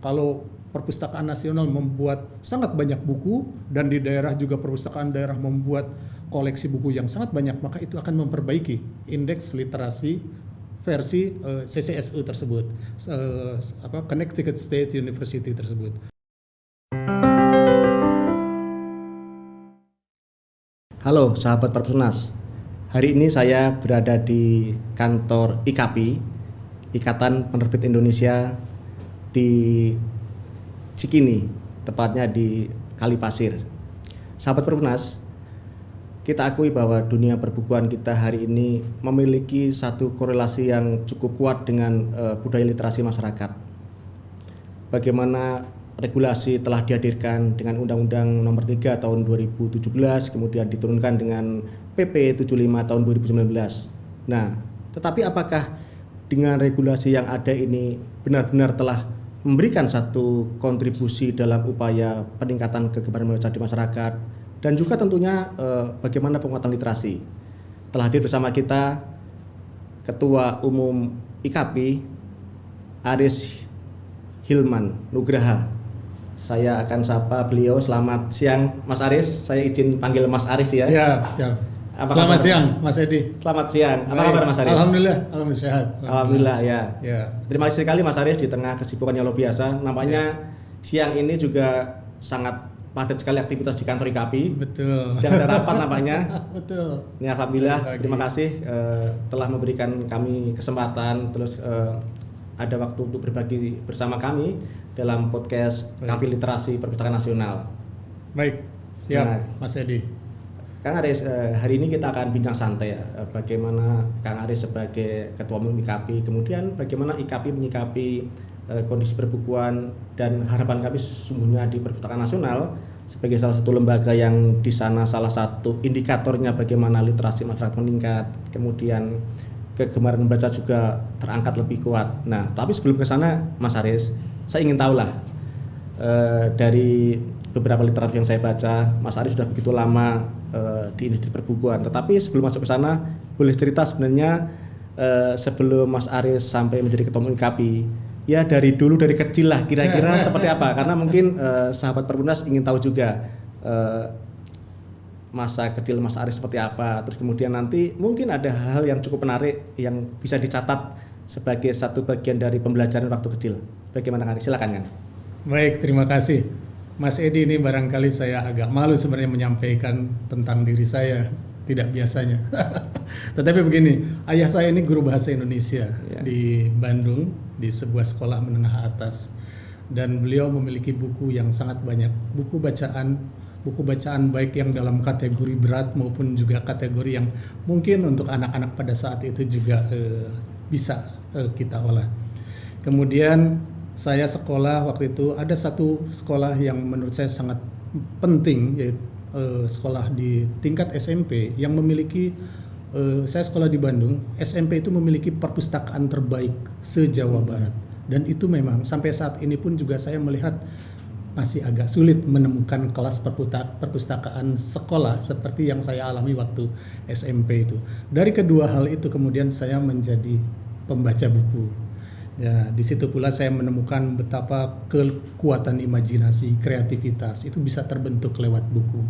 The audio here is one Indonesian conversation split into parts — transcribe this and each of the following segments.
kalau Perpustakaan Nasional membuat sangat banyak buku dan di daerah juga perpustakaan daerah membuat koleksi buku yang sangat banyak, maka itu akan memperbaiki indeks literasi versi CCSU tersebut, Connecticut State University tersebut. Halo sahabat Perpusnas, hari ini saya berada di kantor IKAPI, Ikatan Penerbit Indonesia di Cikini, tepatnya di Kalipasir. Sahabat Perpusnas, kita akui bahwa dunia perbukuan kita hari ini memiliki satu korelasi yang cukup kuat dengan budaya literasi masyarakat. Bagaimana regulasi telah dihadirkan dengan Undang-Undang Nomor 3 Tahun 2017, kemudian diturunkan dengan PP 75 Tahun 2019. Nah, tetapi apakah dengan regulasi yang ada ini benar-benar telah memberikan satu kontribusi dalam upaya peningkatan kegemaran membaca di masyarakat, dan juga tentunya bagaimana penguatan literasi? Telah hadir bersama kita Ketua Umum IKAPI Aris Hilman Nugraha. Saya akan sapa beliau. Selamat siang Mas Aris, saya izin panggil Mas Aris ya. Siap. Selamat siang Mas Edi. Selamat siang. Apa kabar Mas Aris? Alhamdulillah sehat. Alhamdulillah ya. Terima kasih sekali Mas Aris di tengah kesibukan yang luar biasa. Nampaknya siang ini juga sangat padat sekali aktivitas di kantor IKAPI. Betul. Sedang ada rapat nampaknya. Betul. Ini alhamdulillah, terima kasih telah memberikan kami kesempatan, terus ada waktu untuk berbagi bersama kami dalam podcast Kafe Literasi Perpustakaan Nasional. Baik, siap Mas Edi. Kang Aris, hari ini kita akan bincang santai ya, bagaimana Kang Aris sebagai Ketua Umum IKAPI, kemudian bagaimana IKAPI menyikapi kondisi perbukuan, dan harapan kami sesungguhnya di Perpustakaan Nasional sebagai salah satu lembaga yang di sana salah satu indikatornya bagaimana literasi masyarakat meningkat, kemudian kegemaran membaca juga terangkat lebih kuat. Nah, tapi sebelum ke sana Mas Aris, saya ingin tahulah dari beberapa literatur yang saya baca, Mas Aris sudah begitu lama di industri perbukuan. Tetapi sebelum masuk ke sana, boleh cerita sebenarnya sebelum Mas Aris sampai menjadi Ketua Umum IKAPI, ya dari dulu, dari kecil lah kira-kira seperti apa? Karena mungkin sahabat Perpusnas ingin tahu juga masa kecil Mas Aris seperti apa. Terus kemudian nanti mungkin ada hal yang cukup menarik yang bisa dicatat sebagai satu bagian dari pembelajaran waktu kecil. Bagaimana Kang Aris? Silakan Kang. Baik, terima kasih. Mas Edi, ini barangkali saya agak malu sebenarnya menyampaikan tentang diri saya, tidak biasanya. Tetapi begini, ayah saya ini guru bahasa Indonesia di Bandung, di sebuah sekolah menengah atas, dan beliau memiliki buku yang sangat banyak, buku bacaan baik yang dalam kategori berat maupun juga kategori yang mungkin untuk anak-anak pada saat itu juga bisa kita olah. Kemudian saya sekolah waktu itu, ada satu sekolah yang menurut saya sangat penting, yaitu sekolah di tingkat SMP yang memiliki, saya sekolah di Bandung, SMP itu memiliki perpustakaan terbaik se-Jawa Barat, dan itu memang sampai saat ini pun juga saya melihat masih agak sulit menemukan kelas perpustakaan sekolah seperti yang saya alami waktu SMP itu. Dari kedua hal itu kemudian saya menjadi pembaca buku. Ya, di situ pula saya menemukan betapa kekuatan imajinasi, kreativitas itu bisa terbentuk lewat buku.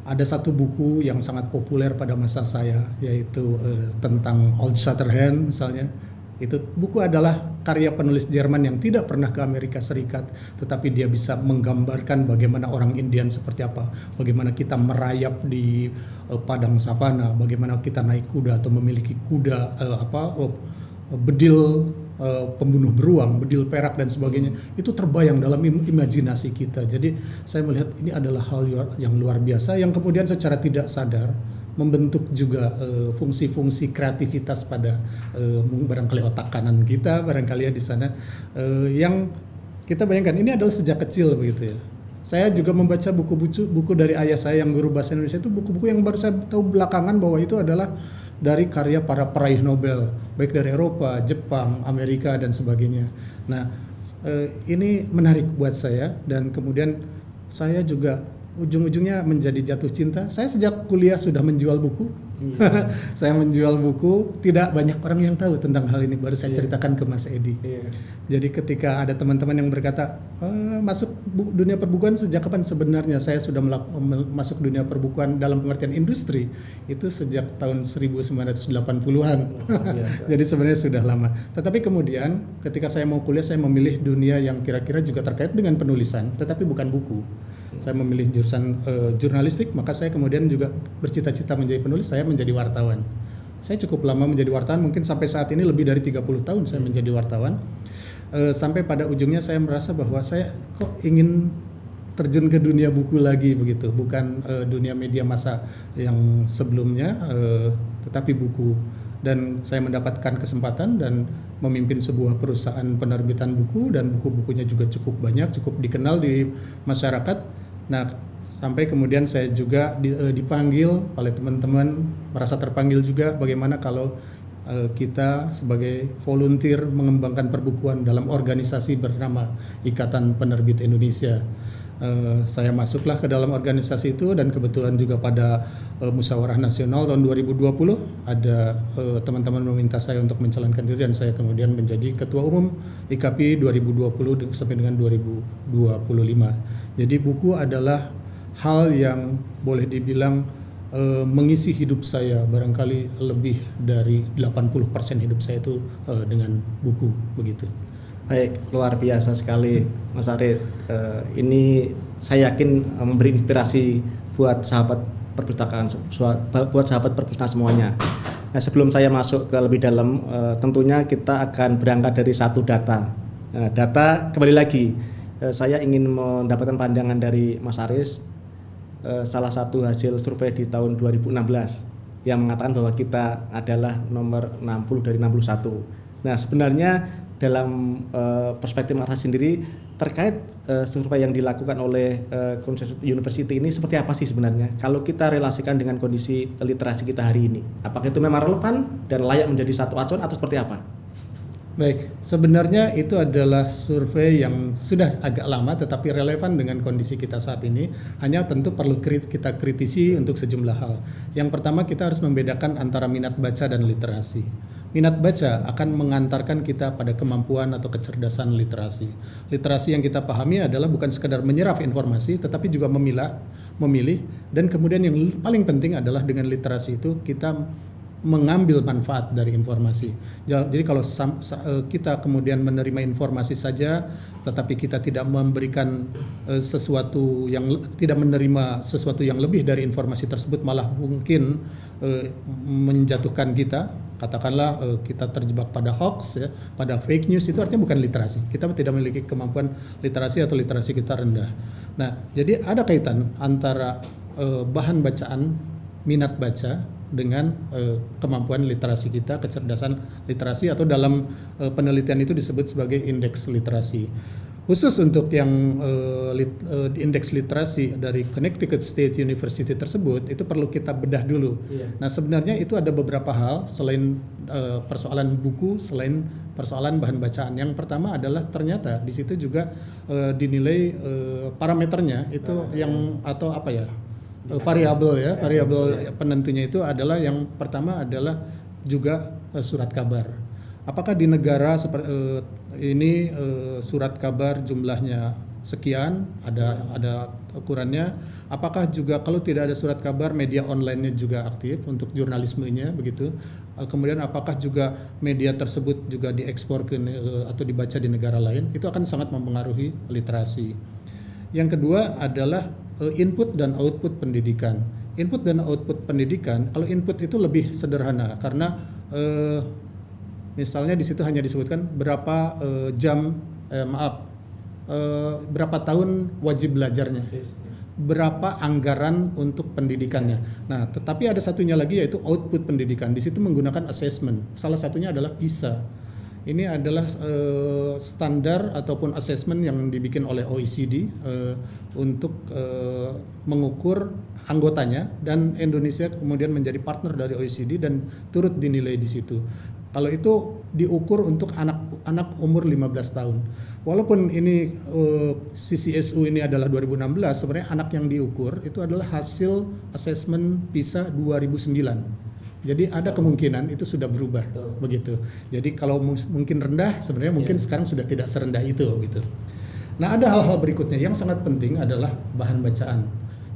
Ada satu buku yang sangat populer pada masa saya, yaitu tentang Old Shatterhand misalnya. Itu buku adalah karya penulis Jerman yang tidak pernah ke Amerika Serikat, tetapi dia bisa menggambarkan bagaimana orang Indian seperti apa, bagaimana kita merayap di padang savana, bagaimana kita naik kuda atau memiliki kuda bedil pembunuh beruang, bedil perak dan sebagainya. Itu terbayang dalam imajinasi kita. Jadi saya melihat ini adalah hal yang luar biasa yang kemudian secara tidak sadar membentuk juga fungsi-fungsi kreativitas pada barangkali otak kanan kita, barangkali ya di sana yang kita bayangkan ini adalah sejak kecil begitu ya. Saya juga membaca buku dari ayah saya yang guru bahasa Indonesia, itu buku-buku yang baru saya tahu belakangan bahwa itu adalah dari karya para peraih Nobel, baik dari Eropa, Jepang, Amerika dan sebagainya. Nah, ini menarik buat saya, dan kemudian saya juga ujung-ujungnya menjadi jatuh cinta. Saya sejak kuliah sudah menjual buku, Saya menjual buku, tidak banyak orang yang tahu tentang hal ini, baru saya ceritakan ke Mas Edi. Jadi ketika ada teman-teman yang berkata, masuk dunia perbukuan sejak kapan? Sebenarnya saya sudah masuk dunia perbukuan dalam pengertian industri, itu sejak tahun 1980-an. Jadi sebenarnya sudah lama. Tetapi kemudian ketika saya mau kuliah, saya memilih dunia yang kira-kira juga terkait dengan penulisan, tetapi bukan buku. Saya memilih jurusan jurnalistik, maka saya kemudian juga bercita-cita menjadi penulis, saya menjadi wartawan. Saya cukup lama menjadi wartawan, mungkin sampai saat ini lebih dari 30 tahun saya menjadi wartawan. Sampai pada ujungnya saya merasa bahwa saya kok ingin terjun ke dunia buku lagi begitu, bukan dunia media massa yang sebelumnya, tetapi buku. Dan saya mendapatkan kesempatan dan memimpin sebuah perusahaan penerbitan buku, dan buku-bukunya juga cukup banyak, cukup dikenal di masyarakat. Nah, sampai kemudian saya juga dipanggil oleh teman-teman, merasa terpanggil juga bagaimana kalau kita sebagai volunteer mengembangkan perbukuan dalam organisasi bernama Ikatan Penerbit Indonesia. Saya masuklah ke dalam organisasi itu, dan kebetulan juga pada Musyawarah Nasional tahun 2020 ada teman-teman meminta saya untuk mencalonkan diri, dan saya kemudian menjadi Ketua Umum IKP 2020 sampai dengan 2025. Jadi buku adalah hal yang boleh dibilang mengisi hidup saya, barangkali lebih dari 80% hidup saya itu dengan buku begitu. Baik, luar biasa sekali Mas Arit. Ini saya yakin memberi inspirasi buat sahabat perpustakaan, buat sahabat perpustakaan semuanya. Nah, sebelum saya masuk ke lebih dalam, tentunya kita akan berangkat dari satu data. Data, kembali lagi, saya ingin mendapatkan pandangan dari Mas Aris, salah satu hasil survei di tahun 2016 yang mengatakan bahwa kita adalah nomor 60 dari 61. Nah, sebenarnya dalam perspektif Mas Aris sendiri terkait survei yang dilakukan oleh Consensus University ini seperti apa sih sebenarnya? Kalau kita relasikan dengan kondisi literasi kita hari ini, apakah itu memang relevan dan layak menjadi satu acuan atau seperti apa? Baik, sebenarnya itu adalah survei yang sudah agak lama tetapi relevan dengan kondisi kita saat ini. Hanya tentu perlu kita kritisi untuk sejumlah hal. Yang pertama, kita harus membedakan antara minat baca dan literasi. Minat baca akan mengantarkan kita pada kemampuan atau kecerdasan literasi. Literasi yang kita pahami adalah bukan sekadar menyerap informasi, tetapi juga memilih, dan kemudian yang paling penting adalah dengan literasi itu kita mengambil manfaat dari informasi. Jadi kalau kita kemudian menerima informasi saja, tetapi kita tidak memberikan tidak menerima sesuatu yang lebih dari informasi tersebut, malah mungkin menjatuhkan kita. Katakanlah kita terjebak pada hoax, ya, pada fake news, itu artinya bukan literasi. Kita tidak memiliki kemampuan literasi atau literasi kita rendah. Nah, jadi ada kaitan antara bahan bacaan, minat baca dengan kemampuan literasi kita, kecerdasan literasi, atau dalam penelitian itu disebut sebagai indeks literasi. Khusus untuk yang indeks literasi dari Connecticut State University tersebut, itu perlu kita bedah dulu. Nah, sebenarnya itu ada beberapa hal selain persoalan buku, selain persoalan bahan bacaan. Yang pertama adalah ternyata di situ juga dinilai parameternya itu variabel penentunya itu adalah, yang pertama adalah juga surat kabar. Apakah di negara seperti ini surat kabar jumlahnya sekian, ada ukurannya? Apakah juga kalau tidak ada surat kabar, media online-nya juga aktif untuk jurnalismenya begitu? Kemudian apakah juga media tersebut juga diekspor atau dibaca di negara lain? Itu akan sangat mempengaruhi literasi. Yang kedua adalah input dan output pendidikan. Input dan output pendidikan, kalau input itu lebih sederhana karena misalnya di situ hanya disebutkan berapa berapa tahun wajib belajarnya, berapa anggaran untuk pendidikannya. Nah, tetapi ada satunya lagi yaitu output pendidikan. Di situ menggunakan assessment. Salah satunya adalah PISA. Ini adalah standar ataupun assessment yang dibikin oleh OECD untuk mengukur anggotanya, dan Indonesia kemudian menjadi partner dari OECD dan turut dinilai di situ. Kalau itu diukur untuk anak umur 15 tahun. Walaupun ini CCSU ini adalah 2016, sebenarnya anak yang diukur itu adalah hasil assessment PISA 2009. Jadi ada kemungkinan itu sudah berubah. Betul. Begitu. Jadi kalau mungkin rendah, sebenarnya mungkin sekarang sudah tidak serendah itu gitu. Nah, ada hal-hal berikutnya yang sangat penting adalah bahan bacaan.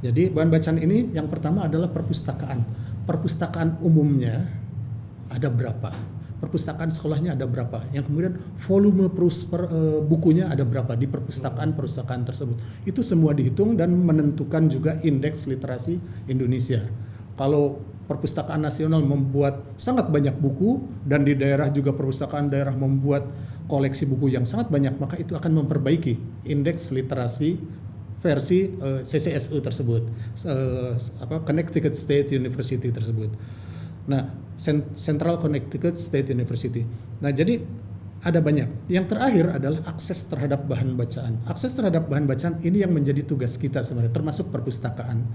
Jadi bahan bacaan ini yang pertama adalah perpustakaan. Perpustakaan umumnya ada berapa? Perpustakaan sekolahnya ada berapa? Yang kemudian volume bukunya ada berapa di perpustakaan tersebut. Itu semua dihitung dan menentukan juga indeks literasi Indonesia. Kalau perpustakaan nasional membuat sangat banyak buku dan di daerah juga perpustakaan daerah membuat koleksi buku yang sangat banyak, maka itu akan memperbaiki indeks literasi versi CCSU tersebut, Connecticut State University tersebut. Nah, Central Connecticut State University. Nah, jadi ada banyak. Yang terakhir adalah akses terhadap bahan bacaan. Akses terhadap bahan bacaan ini yang menjadi tugas kita sebenarnya, termasuk perpustakaan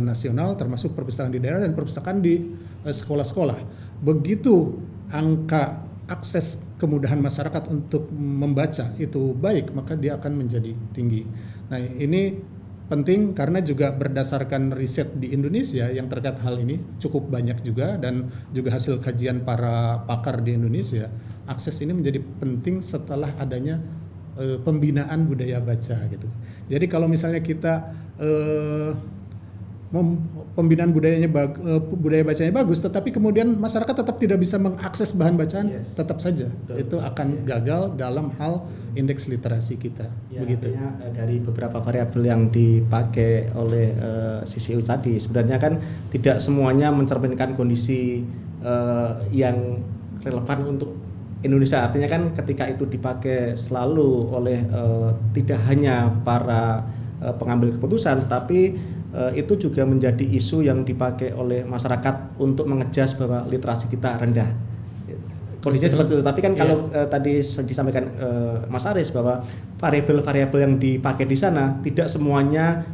nasional, termasuk perpustakaan di daerah dan perpustakaan di sekolah-sekolah. Begitu angka akses kemudahan masyarakat untuk membaca itu baik, maka dia akan menjadi tinggi. Nah, ini penting karena juga berdasarkan riset di Indonesia yang terkait hal ini cukup banyak juga, dan juga hasil kajian para pakar di Indonesia, akses ini menjadi penting setelah adanya pembinaan budaya baca gitu. Jadi kalau misalnya kita pembinaan budaya bacanya bagus, tetapi kemudian masyarakat tetap tidak bisa mengakses bahan bacaan, tetap saja itu akan gagal dalam hal indeks literasi kita. Ya, begitu. Artinya dari beberapa variabel yang dipakai oleh CCU tadi, sebenarnya kan tidak semuanya mencerminkan kondisi yang relevan untuk Indonesia. Artinya kan ketika itu dipakai selalu oleh tidak hanya para pengambil keputusan, tapi itu juga menjadi isu yang dipakai oleh masyarakat untuk mengejas bahwa literasi kita rendah. Kondisinya seperti itu. Tapi kan kalau tadi disampaikan Mas Aris bahwa variabel-variabel yang dipakai di sana tidak semuanya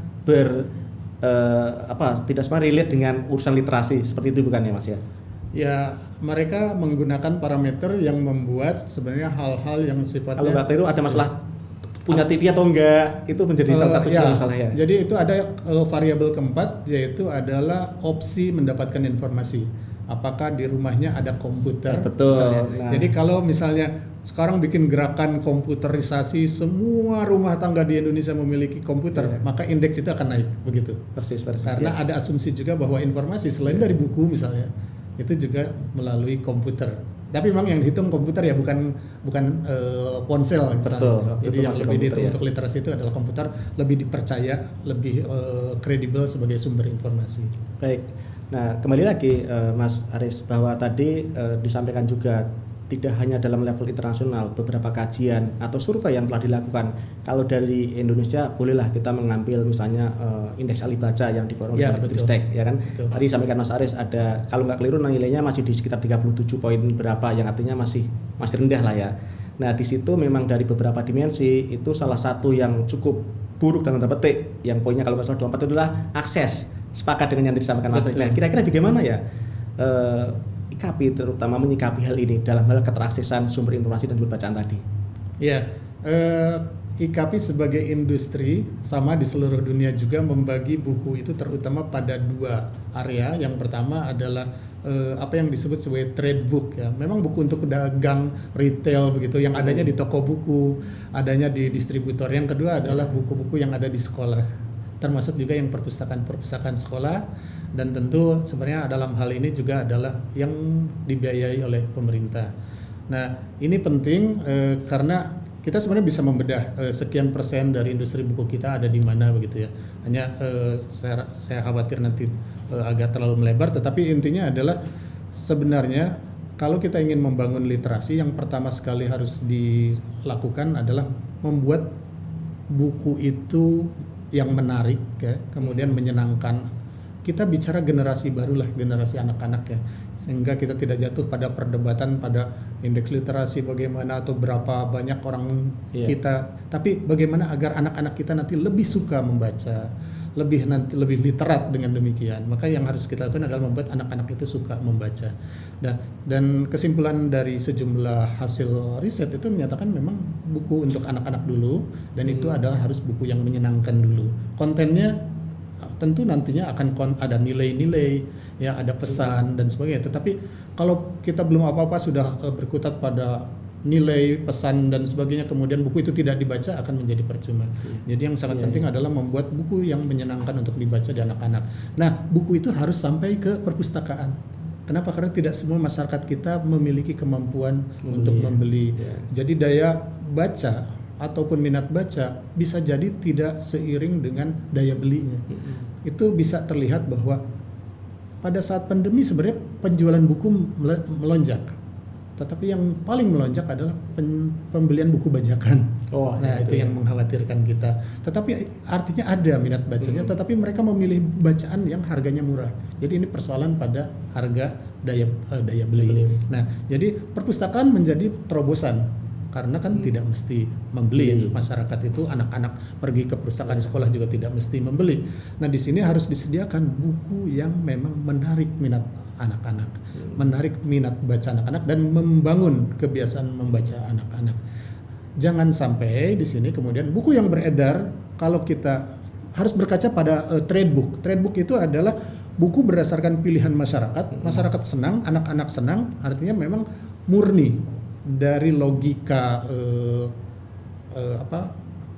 tidak semuanya relate dengan urusan literasi. Seperti itu bukan ya, Mas ya? Ya, mereka menggunakan parameter yang membuat sebenarnya hal-hal yang sifatnya, kalau nggak keliru ada masalah punya TV atau enggak, itu menjadi salah satu juga masalah ya. Jadi itu ada variabel keempat, yaitu adalah opsi mendapatkan informasi. Apakah di rumahnya ada komputer? Betul. Nah. Jadi kalau misalnya sekarang bikin gerakan komputerisasi, semua rumah tangga di Indonesia memiliki komputer, maka indeks itu akan naik begitu. Persis. Karena ada asumsi juga bahwa informasi selain dari buku misalnya, itu juga melalui komputer. Tapi memang yang dihitung komputer ya, bukan ponsel. Betul. Jadi yang lebih dihitung untuk literasi itu adalah komputer, lebih dipercaya, lebih kredibel sebagai sumber informasi. Baik. Nah, kembali lagi Mas Aris, bahwa tadi disampaikan juga tidak hanya dalam level internasional, beberapa kajian atau survei yang telah dilakukan. Kalau dari Indonesia, bolehlah kita mengambil misalnya indeks ahli baca yang dikeluarkan oleh Badan-Ristek, ya kan? Betul. Tadi sampaikan Mas Aris ada, kalau nggak keliru nilainya masih di sekitar 37 poin berapa, yang artinya masih rendah lah ya. Nah, di situ memang dari beberapa dimensi itu salah satu yang cukup buruk dalam tanda petik, yang poinnya kalau nggak salah 24 itu adalah akses. Sepakat dengan yang disampaikan Mas Aris. Nah, kira-kira bagaimana ya IKAPI terutama menyikapi hal ini dalam hal keteraksesan sumber informasi dan juga bacaan tadi? Ya, IKAPI sebagai industri sama di seluruh dunia juga membagi buku itu terutama pada dua area. Yang pertama adalah apa yang disebut sebagai trade book ya. Memang buku untuk dagang retail begitu, yang adanya di toko buku, adanya di distributor. Yang kedua adalah buku-buku yang ada di sekolah, termasuk juga yang perpustakaan sekolah, dan tentu sebenarnya dalam hal ini juga adalah yang dibiayai oleh pemerintah. Nah, ini penting karena kita sebenarnya bisa membedah sekian persen dari industri buku kita ada di mana begitu ya. Hanya saya khawatir nanti agak terlalu melebar, tetapi intinya adalah sebenarnya kalau kita ingin membangun literasi, yang pertama sekali harus dilakukan adalah membuat buku itu yang menarik ya, kemudian menyenangkan. Kita bicara generasi barulah, generasi anak-anak ya, sehingga kita tidak jatuh pada perdebatan pada indeks literasi bagaimana atau berapa banyak orang kita, tapi bagaimana agar anak-anak kita nanti lebih suka membaca, lebih literat dengan demikian. Maka yang harus kita lakukan adalah membuat anak-anak itu suka membaca. Dan kesimpulan dari sejumlah hasil riset itu menyatakan memang buku untuk anak-anak dulu, dan itu adalah harus buku yang menyenangkan dulu. Kontennya tentu nantinya akan ada nilai-nilai, ya ada pesan dan sebagainya. Tetapi kalau kita belum apa-apa sudah berkutat pada nilai, pesan dan sebagainya, kemudian buku itu tidak dibaca, akan menjadi percuma. Jadi yang sangat penting adalah membuat buku yang menyenangkan untuk dibaca di anak-anak. Nah, buku itu harus sampai ke perpustakaan. Kenapa? Karena tidak semua masyarakat kita memiliki kemampuan untuk membeli. Jadi daya baca ataupun minat baca bisa jadi tidak seiring dengan daya belinya. Itu bisa terlihat bahwa pada saat pandemi sebenarnya penjualan buku melonjak, tetapi yang paling melonjak adalah pembelian buku bajakan. Nah itu yang mengkhawatirkan kita. Tetapi artinya ada minat bacanya, tetapi mereka memilih bacaan yang harganya murah. Jadi ini persoalan pada harga daya beli. Nah jadi perpustakaan menjadi terobosan. Karena kan tidak mesti membeli, masyarakat itu anak-anak pergi ke perpustakaan sekolah juga tidak mesti membeli. Nah di sini harus disediakan buku yang memang menarik minat anak-anak, menarik minat baca anak-anak dan membangun kebiasaan membaca anak-anak. Jangan sampai di sini kemudian buku yang beredar, kalau kita harus berkaca pada trade book. Trade book itu adalah buku berdasarkan pilihan masyarakat, masyarakat senang, anak-anak senang, artinya memang murni dari logika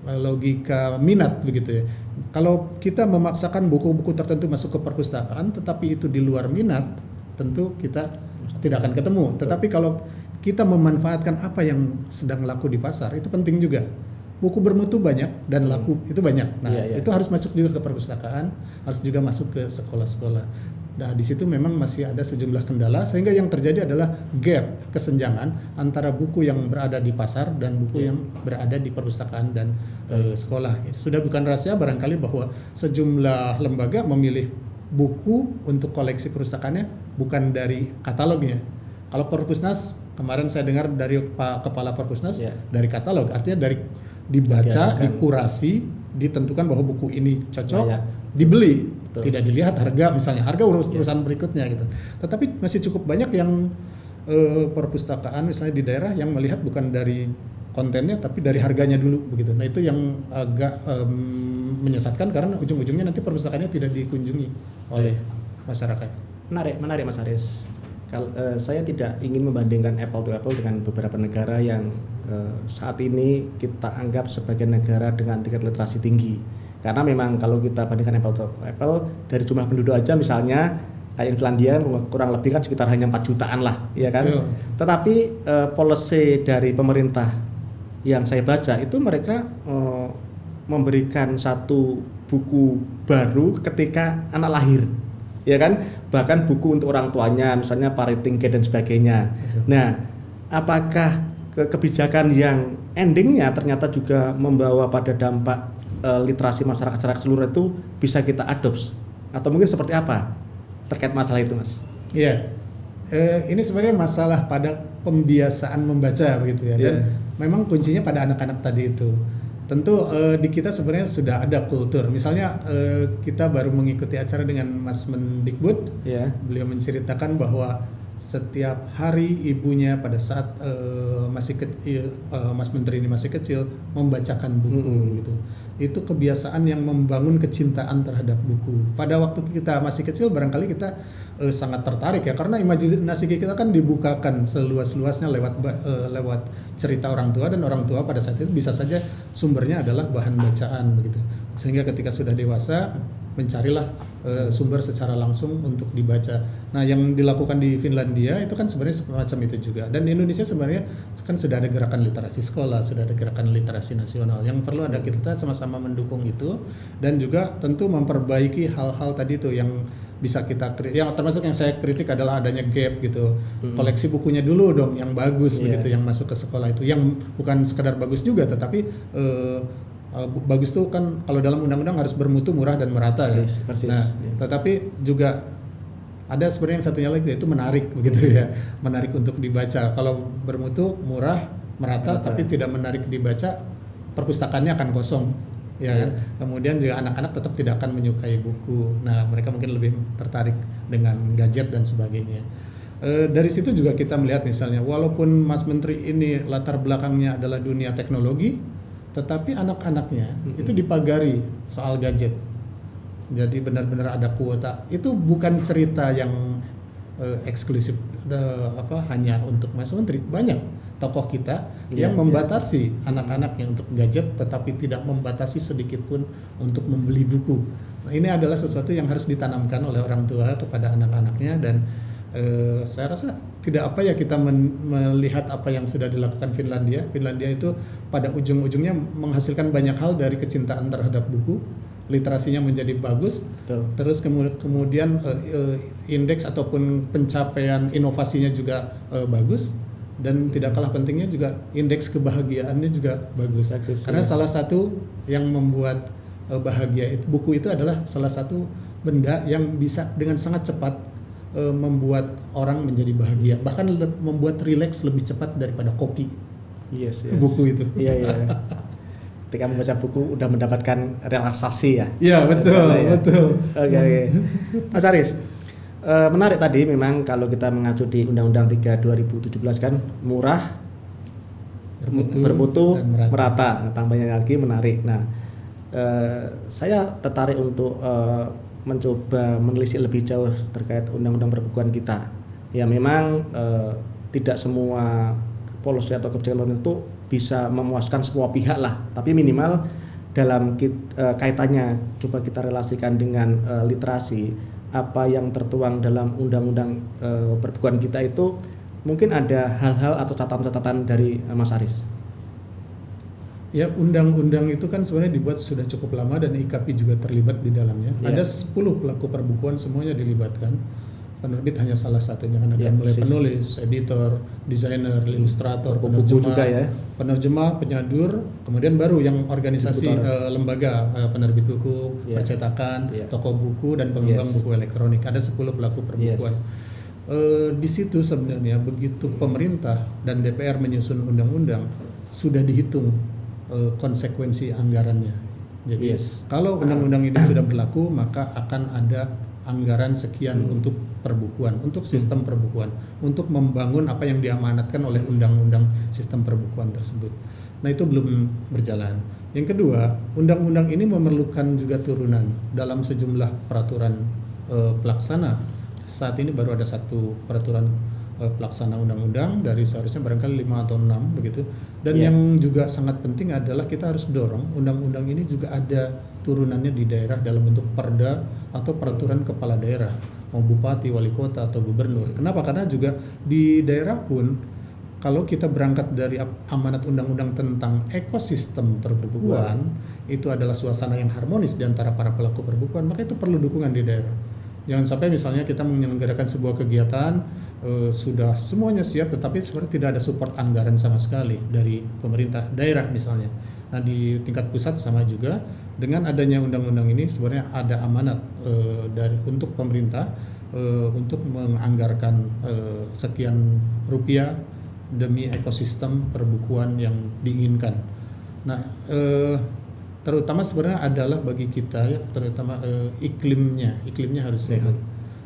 logika minat begitu ya. Kalau kita memaksakan buku-buku tertentu masuk ke perpustakaan tetapi itu di luar minat, tentu kita tidak akan ketemu. Tetapi kalau kita memanfaatkan apa yang sedang laku di pasar, itu penting juga. Buku bermutu banyak dan laku itu banyak. Nah, itu harus masuk juga ke perpustakaan, harus juga masuk ke sekolah-sekolah. Nah, di situ memang masih ada sejumlah kendala sehingga yang terjadi adalah gap, kesenjangan antara buku yang berada di pasar dan buku yang berada di perpustakaan dan sekolah. Sudah bukan rahasia barangkali bahwa sejumlah lembaga memilih buku untuk koleksi perpustakaannya bukan dari katalognya. Kalau Perpusnas, kemarin saya dengar dari Pak Kepala Perpusnas dari katalog, artinya dari dibaca, dikurasi, ditentukan bahwa buku ini cocok, dibeli. Tidak dilihat harga, misalnya harga urusan berikutnya gitu. Tetapi masih cukup banyak yang perpustakaan misalnya di daerah yang melihat bukan dari kontennya tapi dari harganya dulu begitu. Nah itu yang agak menyesatkan karena ujung-ujungnya nanti perpustakaannya tidak dikunjungi oleh masyarakat. Menarik Mas Aris. Saya tidak ingin membandingkan apple to apple dengan beberapa negara yang saat ini kita anggap sebagai negara dengan tingkat literasi tinggi. Karena memang kalau kita bandingkan apple to apple dari jumlah penduduk aja misalnya kayak Finlandia kurang lebih kan sekitar hanya 4 jutaan lah, ya kan? Tetapi policy dari pemerintah yang saya baca itu mereka memberikan satu buku baru ketika anak lahir. Ya kan? Bahkan buku untuk orang tuanya misalnya parenting guide dan sebagainya. Nah, apakah kebijakan yang endingnya ternyata juga membawa pada dampak literasi masyarakat secara keseluruhan itu bisa kita adopsi atau mungkin seperti apa terkait masalah itu, Mas? Iya, ini sebenarnya masalah pada pembiasaan membaca begitu ya, dan memang kuncinya pada anak-anak tadi itu. Tentu di kita sebenarnya sudah ada kultur. Misalnya kita baru mengikuti acara dengan Mas Mendikbud, beliau menceritakan bahwa setiap hari ibunya pada saat masih kecil, Mas Menteri ini masih kecil membacakan buku gitu. Itu kebiasaan yang membangun kecintaan terhadap buku. Pada waktu kita masih kecil barangkali kita sangat tertarik ya karena imajinasi kita kan dibukakan seluas-luasnya lewat cerita orang tua, dan orang tua pada saat itu bisa saja sumbernya adalah bahan bacaan begitu. Sehingga ketika sudah dewasa mencarilah sumber secara langsung untuk dibaca. Nah, yang dilakukan di Finlandia itu kan sebenarnya semacam itu juga. Dan di Indonesia sebenarnya kan sudah ada gerakan literasi sekolah, sudah ada gerakan literasi nasional. Yang perlu ada kita sama-sama mendukung itu dan juga tentu memperbaiki hal-hal tadi itu yang bisa kita yang termasuk yang saya kritik adalah adanya gap gitu. Koleksi bukunya dulu dong yang bagus begitu yang masuk ke sekolah itu. Yang bukan sekedar bagus juga tetapi bagus tuh kan kalau dalam undang-undang harus bermutu, murah dan merata ya. Persis. Nah, tetapi juga ada sebenarnya yang satunya lagi yaitu menarik begitu ya. Menarik untuk dibaca. Kalau bermutu, murah, merata tapi tidak menarik dibaca, perpustakaannya akan kosong. Ya kan? Kemudian juga anak-anak tetap tidak akan menyukai buku. Nah, mereka mungkin lebih tertarik dengan gadget dan sebagainya. Dari situ juga kita melihat misalnya walaupun Mas Menteri ini latar belakangnya adalah dunia teknologi, tetapi anak-anaknya itu dipagari soal gadget. Jadi benar-benar ada kuota. Itu bukan cerita yang eksklusif hanya untuk Mas Menteri. Banyak tokoh kita yang membatasi anak-anaknya untuk gadget, tetapi tidak membatasi sedikit pun untuk membeli buku. Nah, ini adalah sesuatu yang harus ditanamkan oleh orang tua kepada anak-anaknya, dan saya rasa tidak apa ya kita melihat apa yang sudah dilakukan Finlandia. Finlandia itu pada ujung-ujungnya menghasilkan banyak hal dari kecintaan terhadap buku, literasinya menjadi bagus. Betul. Terus kemudian indeks ataupun pencapaian inovasinya juga bagus, dan tidak kalah pentingnya juga indeks kebahagiaannya juga bagus. Karena salah satu yang membuat bahagia itu, buku itu adalah salah satu benda yang bisa dengan sangat cepat membuat orang menjadi bahagia, bahkan membuat rileks lebih cepat daripada kopi. Yes. Buku itu. Iya. Ketika membaca buku udah mendapatkan relaksasi ya. Iya, betul. Oke. Mas Aris, menarik tadi memang kalau kita mengacu di Undang-Undang 3 2017 kan murah, bermutu, dan merata. Nah, tambahnya lagi menarik. Nah, saya tertarik untuk mencoba menelisik lebih jauh terkait undang-undang perbukuan kita. Ya memang tidak semua polisi atau kebijakan pemerintah itu bisa memuaskan semua pihak lah, tapi minimal dalam kaitannya coba kita relasikan dengan literasi, apa yang tertuang dalam undang-undang perbukuan kita itu mungkin ada hal-hal atau catatan-catatan dari Mas Aris. Ya, undang-undang itu kan sebenarnya dibuat sudah cukup lama dan IKAPI juga terlibat di dalamnya. Ada 10 pelaku perbukuan, semuanya dilibatkan. Penerbit hanya salah satunya, kan ada mulai penulis, editor, desainer, ilustrator, penerjemah, penyadur, kemudian baru yang organisasi lembaga penerbit buku, percetakan, toko buku, dan pengembang buku elektronik. Ada 10 pelaku perbukuan. Di situ sebenarnya begitu pemerintah dan DPR menyusun undang-undang sudah dihitung konsekuensi anggarannya. Jadi kalau undang-undang ini sudah berlaku, maka akan ada anggaran sekian untuk perbukuan, untuk sistem perbukuan, untuk membangun apa yang diamanatkan oleh undang-undang sistem perbukuan tersebut. Nah, itu belum berjalan. Yang kedua, undang-undang ini memerlukan juga turunan dalam sejumlah peraturan pelaksana. Saat ini baru ada satu peraturan pelaksana undang-undang, dari seharusnya barangkali 5 atau 6 begitu. Dan yang juga sangat penting adalah kita harus dorong undang-undang ini juga ada turunannya di daerah dalam bentuk perda atau peraturan kepala daerah, mau bupati, wali kota, atau gubernur. Kenapa? Karena juga di daerah pun kalau kita berangkat dari amanat undang-undang tentang ekosistem perbukuan, itu adalah suasana yang harmonis di antara para pelaku perbukuan, maka itu perlu dukungan di daerah. Jangan sampai misalnya kita menyelenggarakan sebuah kegiatan, sudah semuanya siap, tetapi sebenarnya tidak ada support anggaran sama sekali dari pemerintah daerah misalnya. Nah, di tingkat pusat sama juga. Dengan adanya undang-undang ini sebenarnya ada amanat untuk pemerintah untuk menganggarkan sekian rupiah demi ekosistem perbukuan yang diinginkan. Nah, terutama sebenarnya adalah bagi kita ya, terutama iklimnya harus sehat.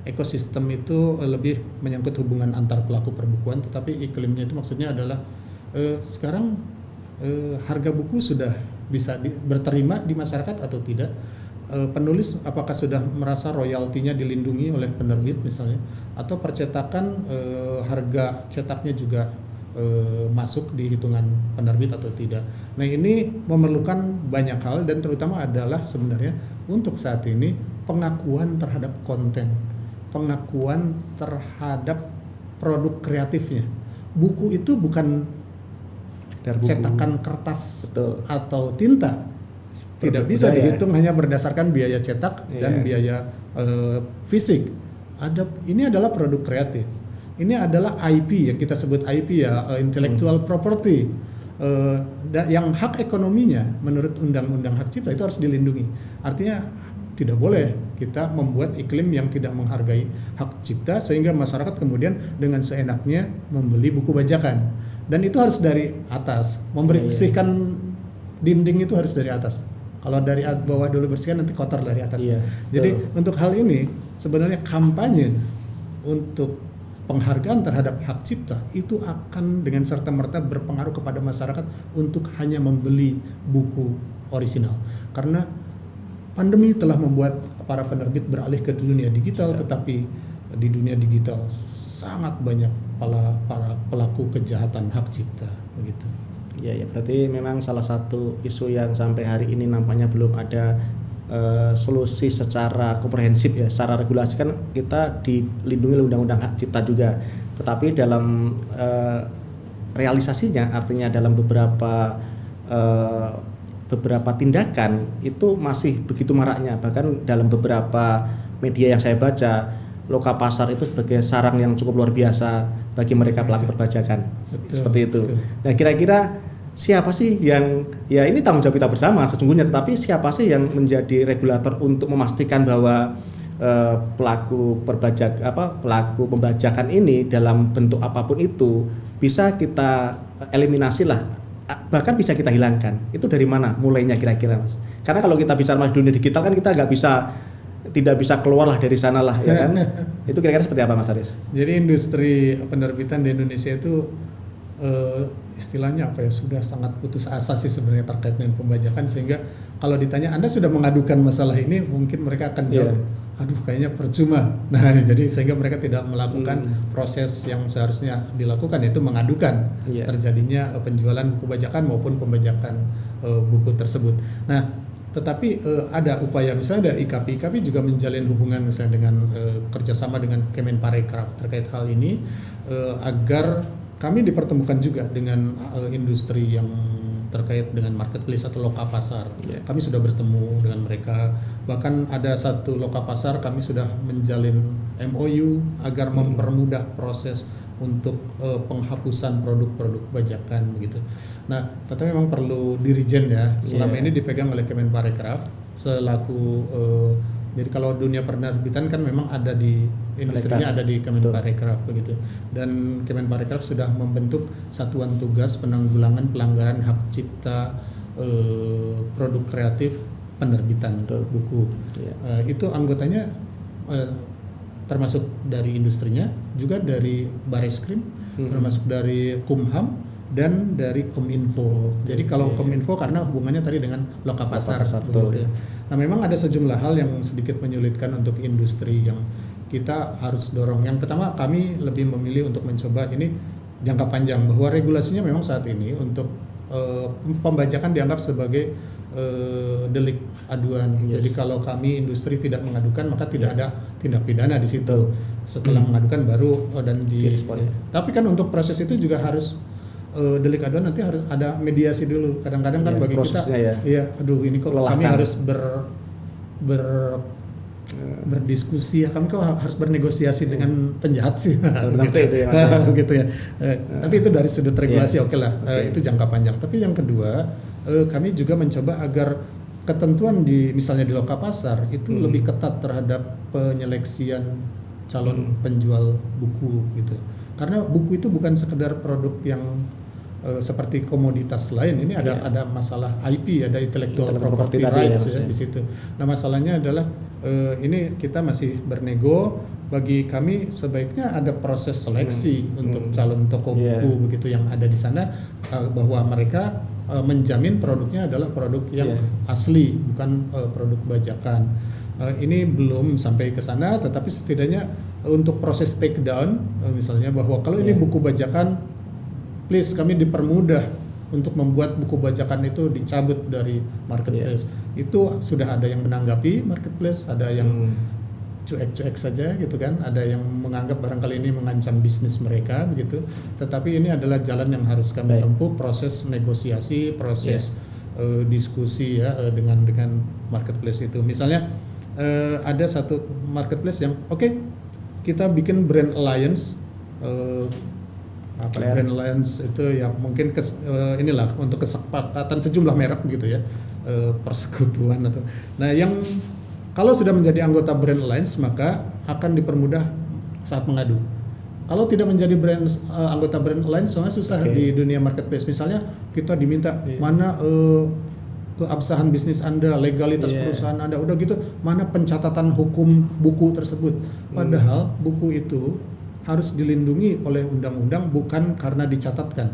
Ekosistem itu lebih menyangkut hubungan antar pelaku perbukuan, tetapi iklimnya itu maksudnya adalah sekarang harga buku sudah bisa berterima di masyarakat atau tidak. Penulis apakah sudah merasa royaltinya dilindungi oleh penerbit misalnya, atau percetakan harga cetaknya juga masuk di hitungan penerbit atau tidak. Nah, ini memerlukan banyak hal, dan terutama adalah sebenarnya untuk saat ini pengakuan terhadap konten, pengakuan terhadap produk kreatifnya. Buku itu bukan cetakan kertas atau tinta, tidak bisa dihitung hanya berdasarkan biaya cetak dan biaya fisik. Ini adalah produk kreatif. Ini adalah IP yang kita sebut IP ya, intellectual property, yang hak ekonominya menurut undang-undang hak cipta itu harus dilindungi. Artinya tidak boleh kita membuat iklim yang tidak menghargai hak cipta sehingga masyarakat kemudian dengan seenaknya membeli buku bajakan. Dan itu harus dari atas, membersihkan dinding itu harus dari atas. Kalau dari bawah dulu bersihkan, nanti kotor dari atas. Jadi untuk hal ini sebenarnya kampanye untuk penghargaan terhadap hak cipta itu akan dengan serta-merta berpengaruh kepada masyarakat untuk hanya membeli buku orisinal. Karena pandemi telah membuat para penerbit beralih ke dunia digital, tetapi di dunia digital sangat banyak para pelaku kejahatan hak cipta begitu. Ya, berarti memang salah satu isu yang sampai hari ini nampaknya belum ada solusi secara komprehensif ya. Secara regulasi kan kita dilindungi oleh undang-undang hak cipta juga, tetapi dalam realisasinya, artinya dalam beberapa tindakan itu masih begitu maraknya. Bahkan dalam beberapa media yang saya baca, loka pasar itu sebagai sarang yang cukup luar biasa bagi mereka pelaku perbajakan. Seperti itu. Betul. Nah, kira-kira siapa sih yang, ya ini tanggung jawab kita bersama sesungguhnya, tetapi siapa sih yang menjadi regulator untuk memastikan bahwa pelaku pembajakan ini dalam bentuk apapun itu bisa kita eliminasi lah, bahkan bisa kita hilangkan. Itu dari mana mulainya kira-kira, Mas? Karena kalau kita bicara mas dunia digital kan kita tidak bisa keluar lah dari sana lah, ya kan? Itu kira-kira seperti apa, Mas Aris? Jadi industri penerbitan di Indonesia itu istilahnya apa ya, sudah sangat putus asa sih sebenarnya terkait dengan pembajakan, sehingga kalau ditanya Anda sudah mengadukan masalah ini, mungkin mereka akan jawab, aduh kayaknya percuma. Nah, jadi sehingga mereka tidak melakukan proses yang seharusnya dilakukan, yaitu mengadukan terjadinya penjualan buku bajakan maupun pembajakan buku tersebut. Nah, tetapi ada upaya misalnya dari IKP juga menjalin hubungan misalnya dengan kerjasama dengan Kemenparekraf terkait hal ini, agar kami dipertemukan juga dengan industri yang terkait dengan marketplace atau loka pasar. Kami sudah bertemu dengan mereka. Bahkan ada satu loka pasar kami sudah menjalin MOU agar mempermudah proses untuk penghapusan produk-produk bajakan begitu. Nah, tetapi memang perlu dirijen ya. Selama ini dipegang oleh Kemenparekraf selaku jadi kalau dunia penerbitan kan memang ada di industrinya, ada di Kemenparekraf begitu. Dan Kemenparekraf sudah membentuk satuan tugas penanggulangan pelanggaran hak cipta produk kreatif penerbitan buku. Itu anggotanya termasuk dari industrinya, juga dari Bareskrim, termasuk dari Kumham dan dari Kominfo. Jadi kalau Kominfo karena hubungannya tadi dengan loka pasar begitu. Nah, memang ada sejumlah hal yang sedikit menyulitkan untuk industri yang kita harus dorong. Yang pertama, kami lebih memilih untuk mencoba ini jangka panjang, bahwa regulasinya memang saat ini untuk pembajakan dianggap sebagai delik aduan. Jadi kalau kami industri tidak mengadukan, maka tidak ada tindak pidana di situ. Setelah mengadukan baru Tapi kan untuk proses itu juga harus delik aduan, nanti harus ada mediasi dulu. Kadang-kadang kan bagi kita, aduh ini kok kami harus berdiskusi ya, kami kok harus bernegosiasi dengan penjahat sih. Begitu ya. Tapi itu dari sudut regulasi oke lah. Itu jangka panjang. Tapi yang kedua, kami juga mencoba agar ketentuan misalnya di loka pasar itu lebih ketat terhadap penyeleksian calon penjual buku gitu. Karena buku itu bukan sekedar produk yang seperti komoditas lain. Ini ada masalah IP, ada intellectual property rights ya, di situ. Nah, masalahnya adalah ini kita masih bernego. Bagi kami sebaiknya ada proses seleksi untuk calon toko buku begitu yang ada di sana, bahwa mereka menjamin produknya adalah produk yang asli, bukan produk bajakan. Ini belum sampai ke sana, tetapi setidaknya untuk proses take down, misalnya bahwa kalau ini buku bajakan, please kami dipermudah untuk membuat buku bajakan itu dicabut dari marketplace. Itu sudah ada yang menanggapi marketplace, ada yang cuek-cuek saja gitu kan, ada yang menganggap barangkali ini mengancam bisnis mereka begitu. Tetapi ini adalah jalan yang harus kami tempuh, proses negosiasi, proses diskusi ya dengan marketplace itu. Misalnya ada satu marketplace yang kita bikin brand alliance. Brand alliance itu ya mungkin inilah untuk kesepakatan sejumlah merek begitu ya, persekutuan atau. Nah, yang kalau sudah menjadi anggota brand alliance maka akan dipermudah saat mengadu. Kalau tidak menjadi anggota brand alliance sangat susah di dunia marketplace. Misalnya kita diminta mana keabsahan bisnis Anda, legalitas perusahaan Anda, udah gitu mana pencatatan hukum buku tersebut. Padahal buku itu harus dilindungi oleh undang-undang, bukan karena dicatatkan.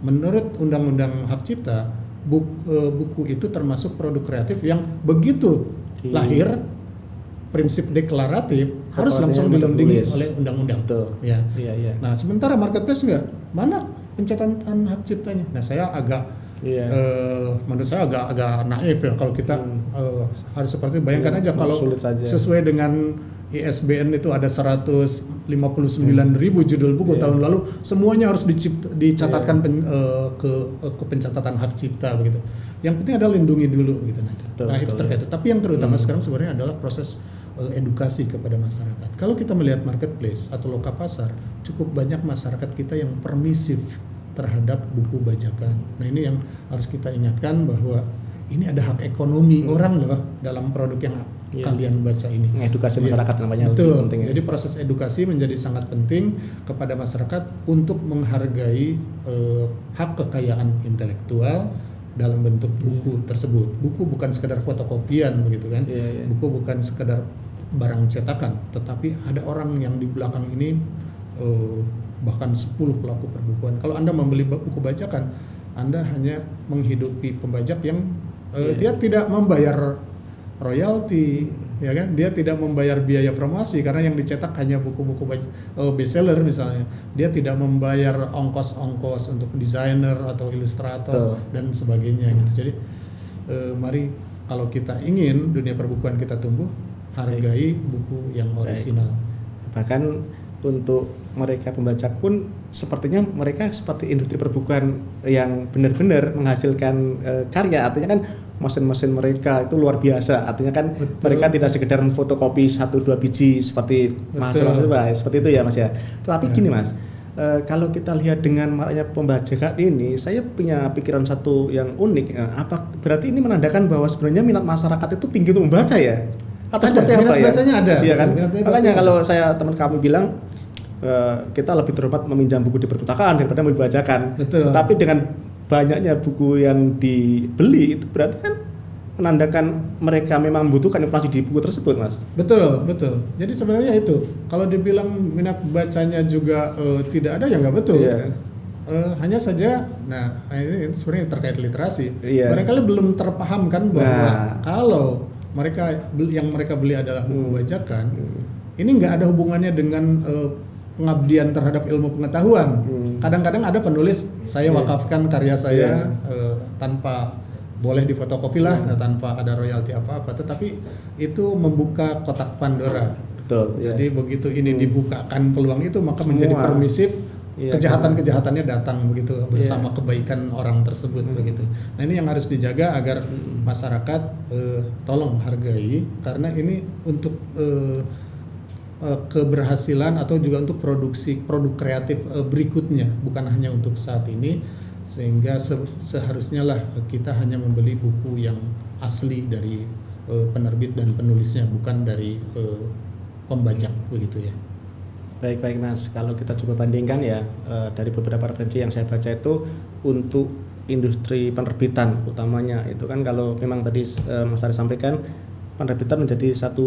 Menurut undang-undang hak cipta, buku itu termasuk produk kreatif yang begitu lahir prinsip deklaratif harus langsung dilindungi oleh undang-undang. Ya. Iya. Nah, sementara marketplace enggak. Mana pencatatan hak ciptanya? Nah, saya agak menurut saya agak naif ya kalau kita harus seperti bayangkan aja kalau sesuai dengan ISBN itu ada 159.000 judul buku tahun lalu, semuanya harus dicatatkan ke pencatatan hak cipta begitu. Yang penting adalah lindungi dulu gitu. Itu terkait. Tapi yang terutama sekarang sebenarnya adalah proses edukasi kepada masyarakat. Kalau kita melihat marketplace atau loka pasar, cukup banyak masyarakat kita yang permisif terhadap buku bajakan. Nah, ini yang harus kita ingatkan bahwa ini ada hak ekonomi orang loh dalam produk yang kalian baca ini. Edukasi masyarakat namanya betul. Penting. Jadi proses edukasi menjadi sangat penting kepada masyarakat untuk menghargai hak kekayaan intelektual dalam bentuk buku tersebut. Buku bukan sekedar fotokopian begitu kan. Buku bukan sekedar barang cetakan, tetapi ada orang yang di belakang ini bahkan 10 pelaku perbukuan. Kalau Anda membeli buku bajakan, Anda hanya menghidupi pembajak yang dia tidak membayar royalti, ya kan? Dia tidak membayar biaya promosi karena yang dicetak hanya buku-buku bestseller misalnya. Dia tidak membayar ongkos-ongkos untuk desainer atau ilustrator dan sebagainya gitu. Jadi mari kalau kita ingin dunia perbukuan kita tumbuh, hargai buku yang orisinal. Bahkan untuk mereka pembaca pun sepertinya mereka seperti industri perbukuan yang benar-benar menghasilkan karya. Artinya kan mesin-mesin mereka itu luar biasa. Artinya kan mereka tidak sekedar fotokopi 1-2 biji seperti mahasiswa seperti itu ya Mas ya. Tetapi gini Mas, kalau kita lihat dengan maraknya pembajakan ini, saya punya pikiran satu yang unik. Apa berarti ini menandakan bahwa sebenarnya minat masyarakat itu tinggi untuk membaca ya? Atau seperti apa ya? Bacanya ada. Iya kan? Makanya kalau saya teman kami bilang kita lebih terhormat meminjam buku di perpustakaan daripada membacakan. Tetapi dengan banyaknya buku yang dibeli itu berarti kan menandakan mereka memang membutuhkan informasi di buku tersebut, Mas. Betul. Jadi sebenarnya itu kalau dibilang minat bacanya juga tidak ada ya nggak betul. Hanya saja, nah ini sebenarnya terkait literasi. Barangkali belum terpahamkan bahwa kalau mereka beli adalah buku bajakan, ini nggak ada hubungannya dengan pengabdian terhadap ilmu pengetahuan. Kadang-kadang ada penulis saya wakafkan karya saya tanpa boleh difotokopi lah, tanpa ada royalti apa-apa, tetapi itu membuka kotak Pandora. Jadi begitu ini dibukakan peluang itu, maka menjadi permisif, kejahatan-kejahatannya datang begitu bersama kebaikan orang tersebut begitu. Nah, ini yang harus dijaga agar masyarakat tolong hargai, karena ini untuk keberhasilan atau juga untuk produksi produk kreatif berikutnya, bukan hanya untuk saat ini, sehingga seharusnya lah kita hanya membeli buku yang asli dari penerbit dan penulisnya, bukan dari pembajak begitu ya. Baik Mas, kalau kita coba bandingkan ya dari beberapa referensi yang saya baca itu untuk industri penerbitan utamanya itu kan, kalau memang tadi Mas Aris sampaikan penerbitan menjadi satu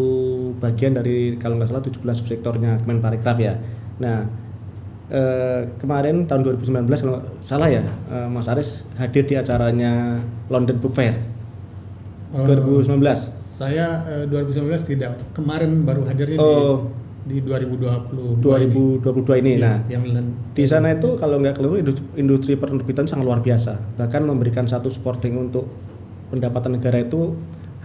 bagian dari kalau nggak salah 17 subsektornya Kemenparekraf ya. Nah kemarin tahun 2019 kalau salah ya Mas Aris hadir di acaranya London Book Fair 2019. Saya 2019 tidak, kemarin baru hadirnya di 2022 ini. Nah, yang di sana itu kalau nggak keliru industri penerbitan sangat luar biasa. Bahkan memberikan satu supporting untuk pendapatan negara itu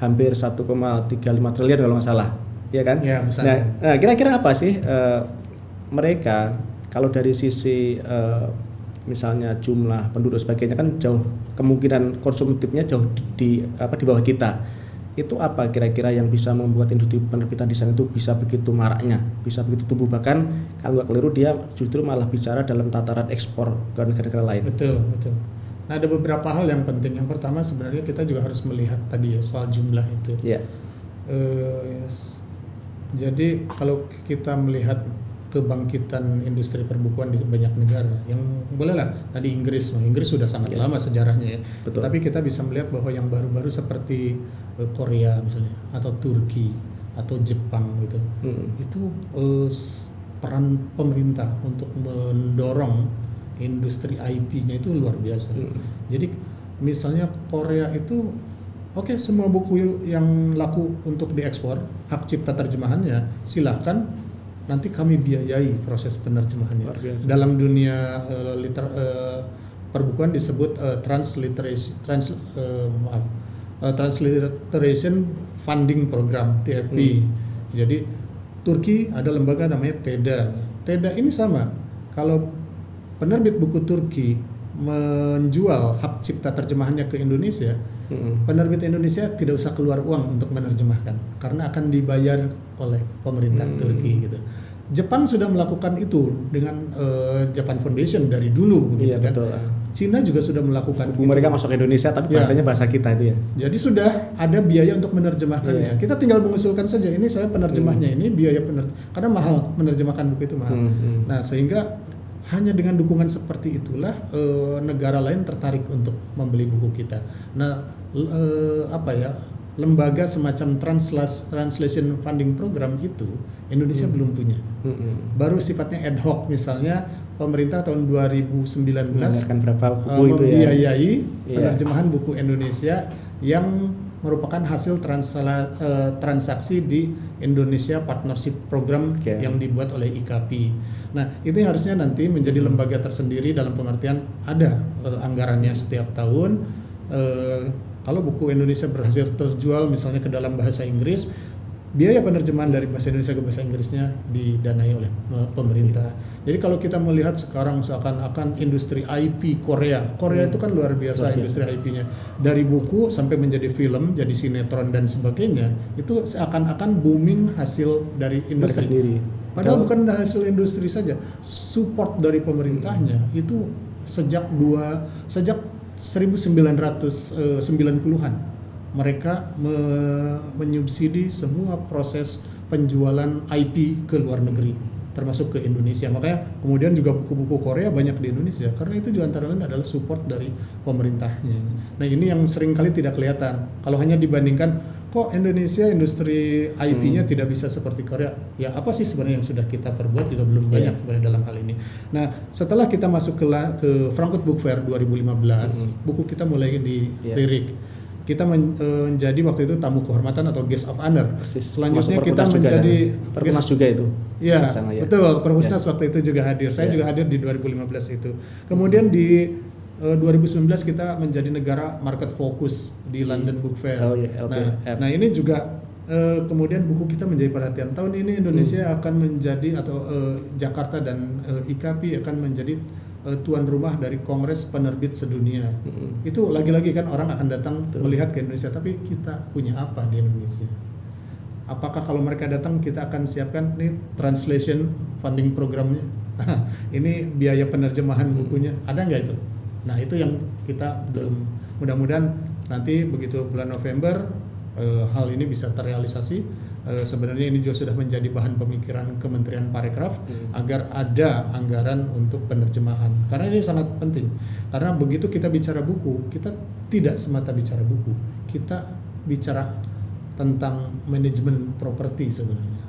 hampir 1,35 triliun kalau nggak salah, ya kan? Ya, nah, kira-kira apa sih mereka kalau dari sisi misalnya jumlah penduduk sebagainya kan jauh, kemungkinan konsumtifnya jauh di bawah kita. Itu apa kira-kira yang bisa membuat industri penerbitan di sana itu bisa begitu maraknya, bisa begitu tumbuh, bahkan kalau nggak keliru dia justru malah bicara dalam tataran ekspor ke negara-negara lain. Betul. Nah, ada beberapa hal yang penting. Yang pertama sebenarnya kita juga harus melihat tadi ya soal jumlah itu. Jadi kalau kita melihat kebangkitan industri perbukuan di banyak negara, yang bolehlah tadi Inggris sudah sangat lama sejarahnya ya. Tapi kita bisa melihat bahwa yang baru-baru seperti Korea misalnya, atau Turki atau Jepang gitu, itu peran pemerintah untuk mendorong industri IP-nya itu luar biasa. Jadi misalnya Korea itu oke, semua buku yang laku untuk diekspor, hak cipta terjemahannya silahkan, nanti kami biayai proses penerjemahannya. Luar biasa. Dalam dunia perbukuan disebut Transliteration Funding Program (TFP). Jadi Turki ada lembaga namanya TEDA. TEDA ini sama. Kalau penerbit buku Turki menjual hak cipta terjemahannya ke Indonesia, penerbit Indonesia tidak usah keluar uang untuk menerjemahkan karena akan dibayar oleh pemerintah Turki gitu. Jepang sudah melakukan itu dengan Japan Foundation dari dulu begitu Iya, kan. betul. Cina juga sudah melakukan Buku itu. mereka masuk ke Indonesia tapi Ya. bahasanya bahasa kita itu ya. Jadi sudah ada biaya untuk menerjemahkannya. Iya. Kita tinggal mengusulkan saja, ini saya penerjemahnya, ini biaya karena mahal menerjemahkan buku itu mahal. Nah, sehingga hanya dengan dukungan seperti itulah negara lain tertarik untuk membeli buku kita. Nah, lembaga semacam translation funding program itu Indonesia belum punya. Baru sifatnya ad hoc, misalnya pemerintah tahun 2019 Mengeluarkan berapa buku itu ya. membiayai Iya. penerjemahan buku Indonesia yang merupakan hasil transaksi di Indonesia Partnership Program Oke. yang dibuat oleh IKP. Nah, ini harusnya nanti menjadi lembaga tersendiri dalam pengertian ada anggarannya setiap tahun. Kalau buku Indonesia berhasil terjual misalnya ke dalam bahasa Inggris, biaya penerjemahan dari bahasa Indonesia ke bahasa Inggrisnya didanai oleh pemerintah. Jadi kalau kita melihat sekarang seakan-akan industri IP Korea itu kan luar biasa industri IP-nya. Dari buku sampai menjadi film, jadi sinetron dan sebagainya, itu seakan-akan booming hasil dari industri. sendiri. Padahal bukan hasil industri saja, support dari pemerintahnya itu sejak 1990-an mereka menyubsidi semua proses penjualan IP ke luar negeri, termasuk ke Indonesia. Makanya kemudian juga buku-buku Korea banyak di Indonesia karena itu juga antara lain adalah support dari pemerintahnya. Nah, ini yang seringkali tidak kelihatan. Kalau hanya dibandingkan kok Indonesia industri IP-nya tidak bisa seperti Korea. Ya, apa sih sebenarnya yang sudah kita perbuat juga belum banyak sebenarnya dalam hal ini. Nah, setelah kita masuk ke Frankfurt Book Fair 2015, buku kita mulai dilirik. Kita menjadi waktu itu tamu kehormatan atau guest of honor. Persis. Selanjutnya Masuk kita Perpunas menjadi Perpunas juga itu. Iya, Sana, ya. betul. Perpunas waktu itu juga hadir. Saya juga hadir di 2015 itu. Kemudian di 2019 kita menjadi negara market focus di London Book Fair. Oh, iya, LBF. Nah, ini juga kemudian buku kita menjadi perhatian. Tahun ini Indonesia akan menjadi atau Jakarta dan IKP akan menjadi tuan rumah dari Kongres Penerbit Sedunia. Itu lagi-lagi kan orang akan datang melihat ke Indonesia, tapi kita punya apa di Indonesia? Apakah kalau mereka datang kita akan siapkan nih translation funding programnya? Ini biaya penerjemahan bukunya, ada nggak itu? Nah, itu yang kita belum. Mudah-mudahan nanti begitu bulan November hal ini bisa terrealisasi. Sebenarnya ini juga sudah menjadi bahan pemikiran Kementerian Parekraf agar ada anggaran untuk penerjemahan. Karena ini sangat penting. Karena begitu kita bicara buku, kita tidak semata bicara buku. Kita bicara tentang manajemen properti sebenarnya.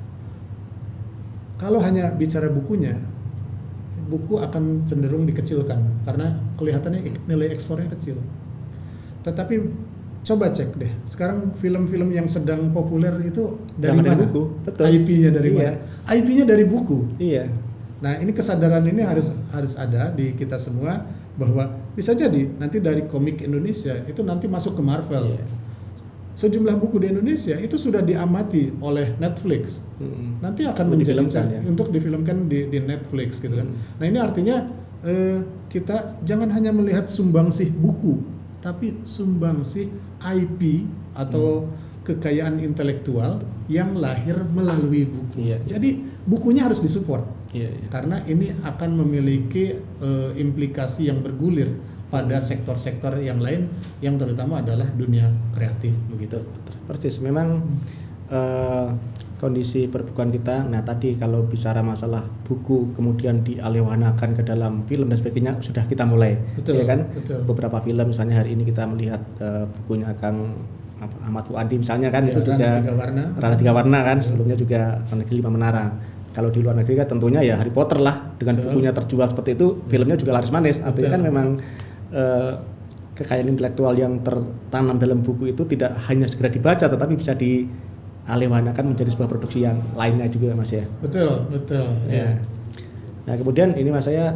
Kalau hanya bicara bukunya, buku akan cenderung dikecilkan karena kelihatannya nilai ekspornya kecil. Tetapi coba cek deh, sekarang film-film yang sedang populer itu dari mana? Buku. Betul. IP-nya dari mana? IP-nya dari buku. Iya. Nah, ini kesadaran ini harus ada di kita semua bahwa bisa jadi nanti dari komik Indonesia itu nanti masuk ke Marvel. Iya. Sejumlah buku di Indonesia itu sudah diamati oleh Netflix. Nanti akan menjadi untuk difilmkan di Netflix gitu kan. Nah, ini artinya kita jangan hanya melihat sumbangsih buku, tapi sumbangsih IP atau kekayaan intelektual yang lahir melalui buku. Iya. Jadi bukunya harus disupport. Iya. Karena ini akan memiliki implikasi yang bergulir pada sektor-sektor yang lain yang terutama adalah dunia kreatif begitu. Persis. Memang kondisi perbukuan kita. Nah, tadi kalau bicara masalah buku kemudian dialihwanakan ke dalam film dan sebagainya sudah kita mulai. Betul, ya kan? betul. Beberapa film misalnya hari ini kita melihat bukunya Kang Ahmad Fuadi misalnya kan, Ya, itu juga Rana Tiga Warna kan, sebelumnya juga Negeri Lima Menara. Kalau di luar negeri kan tentunya ya Harry Potter lah, dengan bukunya terjual seperti itu, filmnya juga laris manis. Artinya kan memang kekayaan intelektual yang tertanam dalam buku itu tidak hanya segera dibaca, tetapi bisa dialihwanakan menjadi sebuah produksi yang lainnya juga, Mas ya. Betul, Ya. Nah, kemudian ini Mas, saya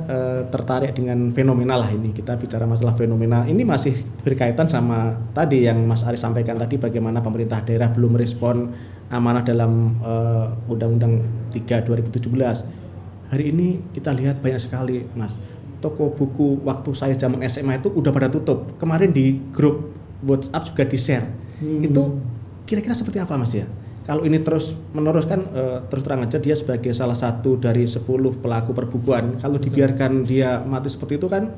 tertarik dengan fenomena lah ini. Kita bicara masalah fenomena. Ini masih berkaitan sama tadi yang Mas Aris sampaikan tadi, bagaimana pemerintah daerah belum merespon amanah dalam Undang-Undang 3 2017. Hari ini kita lihat banyak sekali, Mas. Toko buku waktu saya zaman SMA itu udah pada tutup. Kemarin di grup WhatsApp juga di-share. Itu kira-kira seperti apa, Mas ya? Kalau ini terus menerus kan terus terang aja dia sebagai salah satu dari 10 pelaku perbukuan. Kalau dibiarkan dia mati seperti itu kan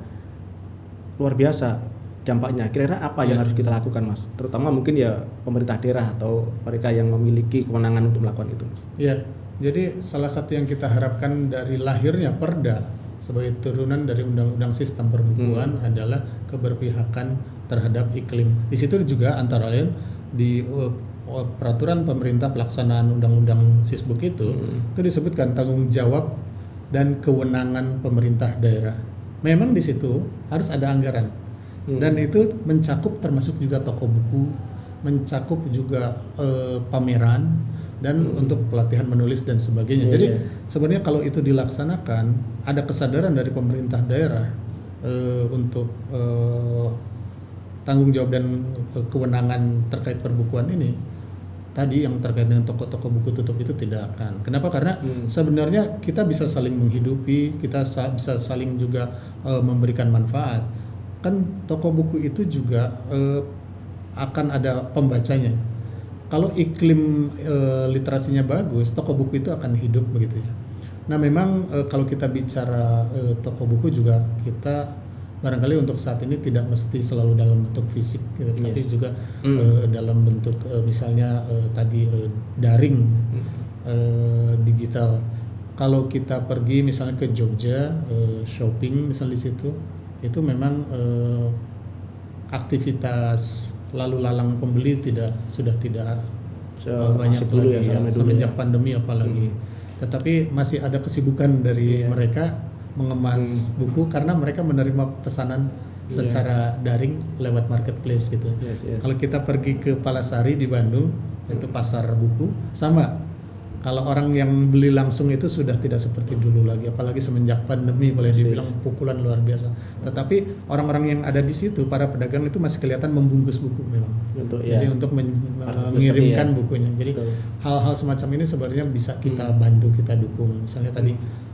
luar biasa dampaknya. Kira-kira apa yang harus kita lakukan, Mas? Terutama mungkin ya pemerintah daerah atau mereka yang memiliki kewenangan untuk melakukan itu, Mas. Ya, jadi salah satu yang kita harapkan dari lahirnya Perda sebagai turunan dari Undang-Undang Sistem Perbukuan adalah keberpihakan terhadap iklim. Di situ juga antara lain di peraturan pemerintah pelaksanaan Undang-Undang Sisbuk itu disebutkan tanggung jawab dan kewenangan pemerintah daerah. Memang di situ harus ada anggaran dan itu mencakup termasuk juga toko buku, mencakup juga pameran dan untuk pelatihan menulis dan sebagainya. Jadi sebenarnya kalau itu dilaksanakan, ada kesadaran dari pemerintah daerah untuk tanggung jawab dan kewenangan terkait perbukuan ini. Tadi yang terkait dengan toko-toko buku tutup itu tidak akan. Kenapa? Karena sebenarnya kita bisa saling menghidupi, kita bisa saling juga memberikan manfaat. Kan toko buku itu juga akan ada pembacanya. Kalau iklim literasinya bagus, toko buku itu akan hidup begitu ya. Nah memang kalau kita bicara toko buku juga kita barangkali untuk saat ini tidak mesti selalu dalam bentuk fisik gitu, tapi juga dalam bentuk misalnya tadi daring, digital. Kalau kita pergi misalnya ke Jogja shopping misalnya di situ, itu memang aktivitas lalu lalang pembeli sudah tidak banyak lagi ya, semenjak pandemi apalagi. Tetapi masih ada kesibukan dari mereka mengemas buku karena mereka menerima pesanan secara daring lewat marketplace gitu. Kalau kita pergi ke Palasari di Bandung, itu pasar buku, sama. Kalau orang yang beli langsung itu sudah tidak seperti dulu lagi, apalagi semenjak pandemi boleh dibilang pukulan luar biasa. Tetapi orang-orang yang ada di situ, para pedagang itu masih kelihatan membungkus buku memang. Jadi untuk mengirimkan bukunya. Jadi hal-hal semacam ini sebenarnya bisa kita bantu, kita dukung. Misalnya tadi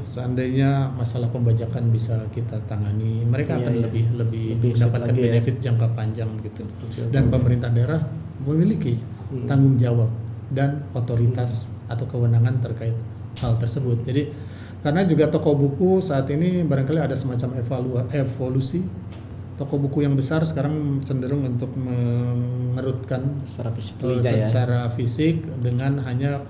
seandainya masalah pembajakan bisa kita tangani, mereka akan lebih mendapatkan benefit jangka panjang gitu. Dan pemerintah daerah memiliki tanggung jawab dan otoritas atau kewenangan terkait hal tersebut. Jadi karena juga toko buku saat ini barangkali ada semacam evolusi. Toko buku yang besar sekarang cenderung untuk mengerutkan secara fisik dengan hanya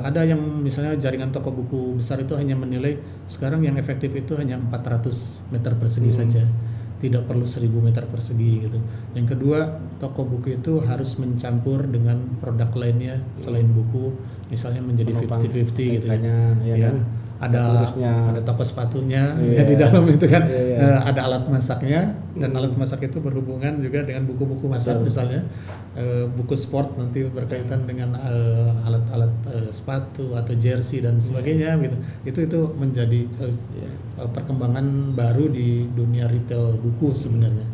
ada yang misalnya jaringan toko buku besar itu hanya menilai sekarang yang efektif itu hanya 400 meter persegi saja, tidak perlu 1000 meter persegi gitu. Yang kedua, toko buku itu harus mencampur dengan produk lainnya selain buku, misalnya menjadi 50-50 gitu ya. Ada toko sepatunya di dalam itu kan, ada alat masaknya dan alat masak itu berhubungan juga dengan buku-buku masak misalnya buku sport nanti berkaitan dengan alat-alat sepatu atau jersey dan sebagainya gitu. Itu menjadi perkembangan baru di dunia retail buku sebenarnya.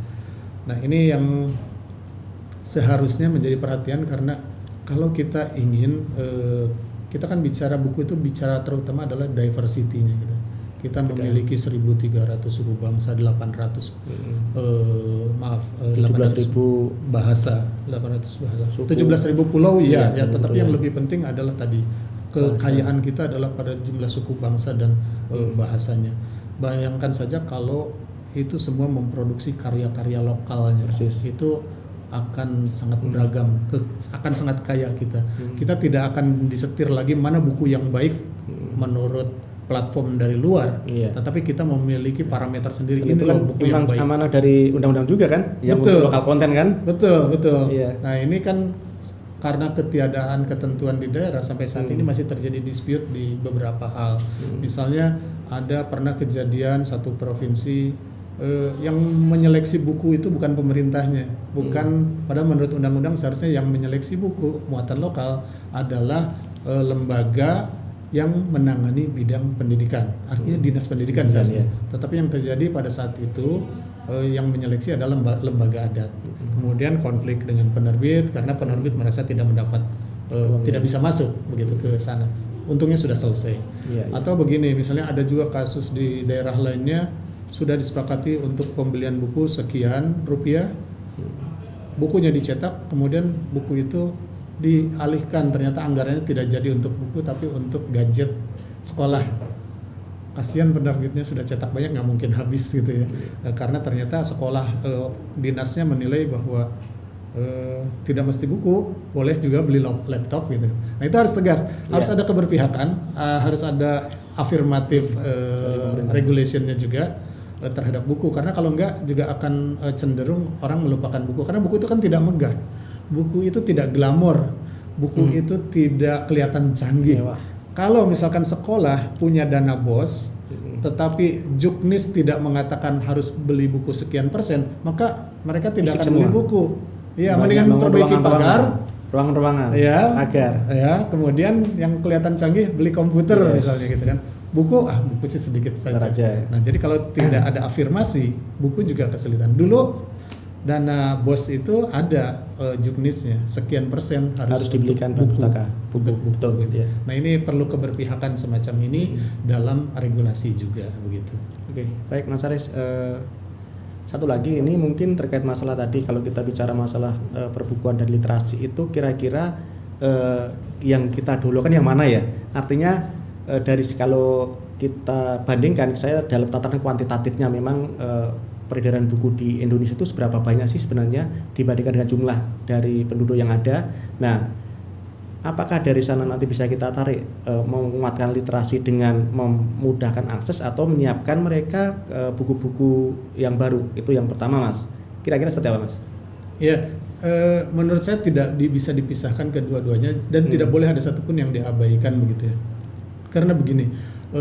Nah ini yang seharusnya menjadi perhatian karena kalau kita ingin kita kan bicara buku itu bicara terutama adalah diversity-nya gitu. Kita memiliki 1.300 suku bangsa, 800 bahasa, 17.000 pulau tetapi yang lebih penting adalah tadi kekayaan kita adalah pada jumlah suku bangsa dan bahasanya. Bayangkan saja kalau itu semua memproduksi karya-karya lokalnya. Itu akan sangat beragam, akan sangat kaya kita. Kita tidak akan disetir lagi mana buku yang baik menurut platform dari luar, tetapi kita memiliki parameter sendiri. Dan itu kan buku yang baik. Amanah dari undang-undang juga kan, yang untuk lokal konten kan? Betul. Nah ini kan karena ketiadaan ketentuan di daerah sampai saat ini masih terjadi dispute di beberapa hal. Misalnya ada pernah kejadian satu provinsi yang menyeleksi buku itu bukan pemerintahnya, padahal menurut undang-undang seharusnya yang menyeleksi buku muatan lokal adalah lembaga yang menangani bidang pendidikan, artinya dinas pendidikan seharusnya. Tetapi yang terjadi pada saat itu yang menyeleksi adalah lembaga adat. Kemudian konflik dengan penerbit karena penerbit merasa tidak mendapat tidak bisa masuk begitu ke sana. Untungnya sudah selesai. Atau begini, misalnya ada juga kasus di daerah lainnya sudah disepakati untuk pembelian buku sekian rupiah, bukunya dicetak, kemudian buku itu dialihkan, ternyata anggarannya tidak jadi untuk buku tapi untuk gadget sekolah. Kasihan penerbitnya sudah cetak banyak, nggak mungkin habis gitu ya. Karena ternyata sekolah dinasnya menilai bahwa tidak mesti buku, boleh juga beli laptop gitu. Nah itu harus tegas, harus ada keberpihakan, harus ada afirmatif regulationnya juga terhadap buku. Karena kalau enggak juga akan cenderung orang melupakan buku. Karena buku itu kan tidak megah, buku itu tidak glamor, buku itu tidak kelihatan canggih. Kalau misalkan sekolah punya dana BOS, tetapi Juknis tidak mengatakan harus beli buku sekian persen, maka mereka tidak akan beli buku. Ya, mendingan memperbaiki pagar, ruangan-ruangan, agar. Ya, kemudian yang kelihatan canggih beli komputer misalnya gitu kan. Buku sih sedikit saja. Nah, jadi kalau tidak ada afirmasi, buku juga kesulitan. Dulu dana BOS itu ada juknisnya, sekian persen harus dibelikan pustaka buku. Betul gitu ya. Nah ini perlu keberpihakan semacam ini dalam regulasi juga begitu. Oke, baik Mas Aris. Satu lagi ini mungkin terkait masalah tadi, kalau kita bicara masalah perbukuan dan literasi itu kira-kira yang kita dahulukan yang mana ya? Artinya kalau kita bandingkan, saya dalam tataran kuantitatifnya memang peredaran buku di Indonesia itu seberapa banyak sih sebenarnya dibandingkan dengan jumlah dari penduduk yang ada. Nah, apakah dari sana nanti bisa kita tarik menguatkan literasi dengan memudahkan akses atau menyiapkan mereka buku-buku yang baru? Itu yang pertama, Mas. Kira-kira seperti apa, Mas? Ya, menurut saya tidak bisa dipisahkan kedua-duanya dan tidak boleh ada satupun yang diabaikan begitu ya. Karena begini,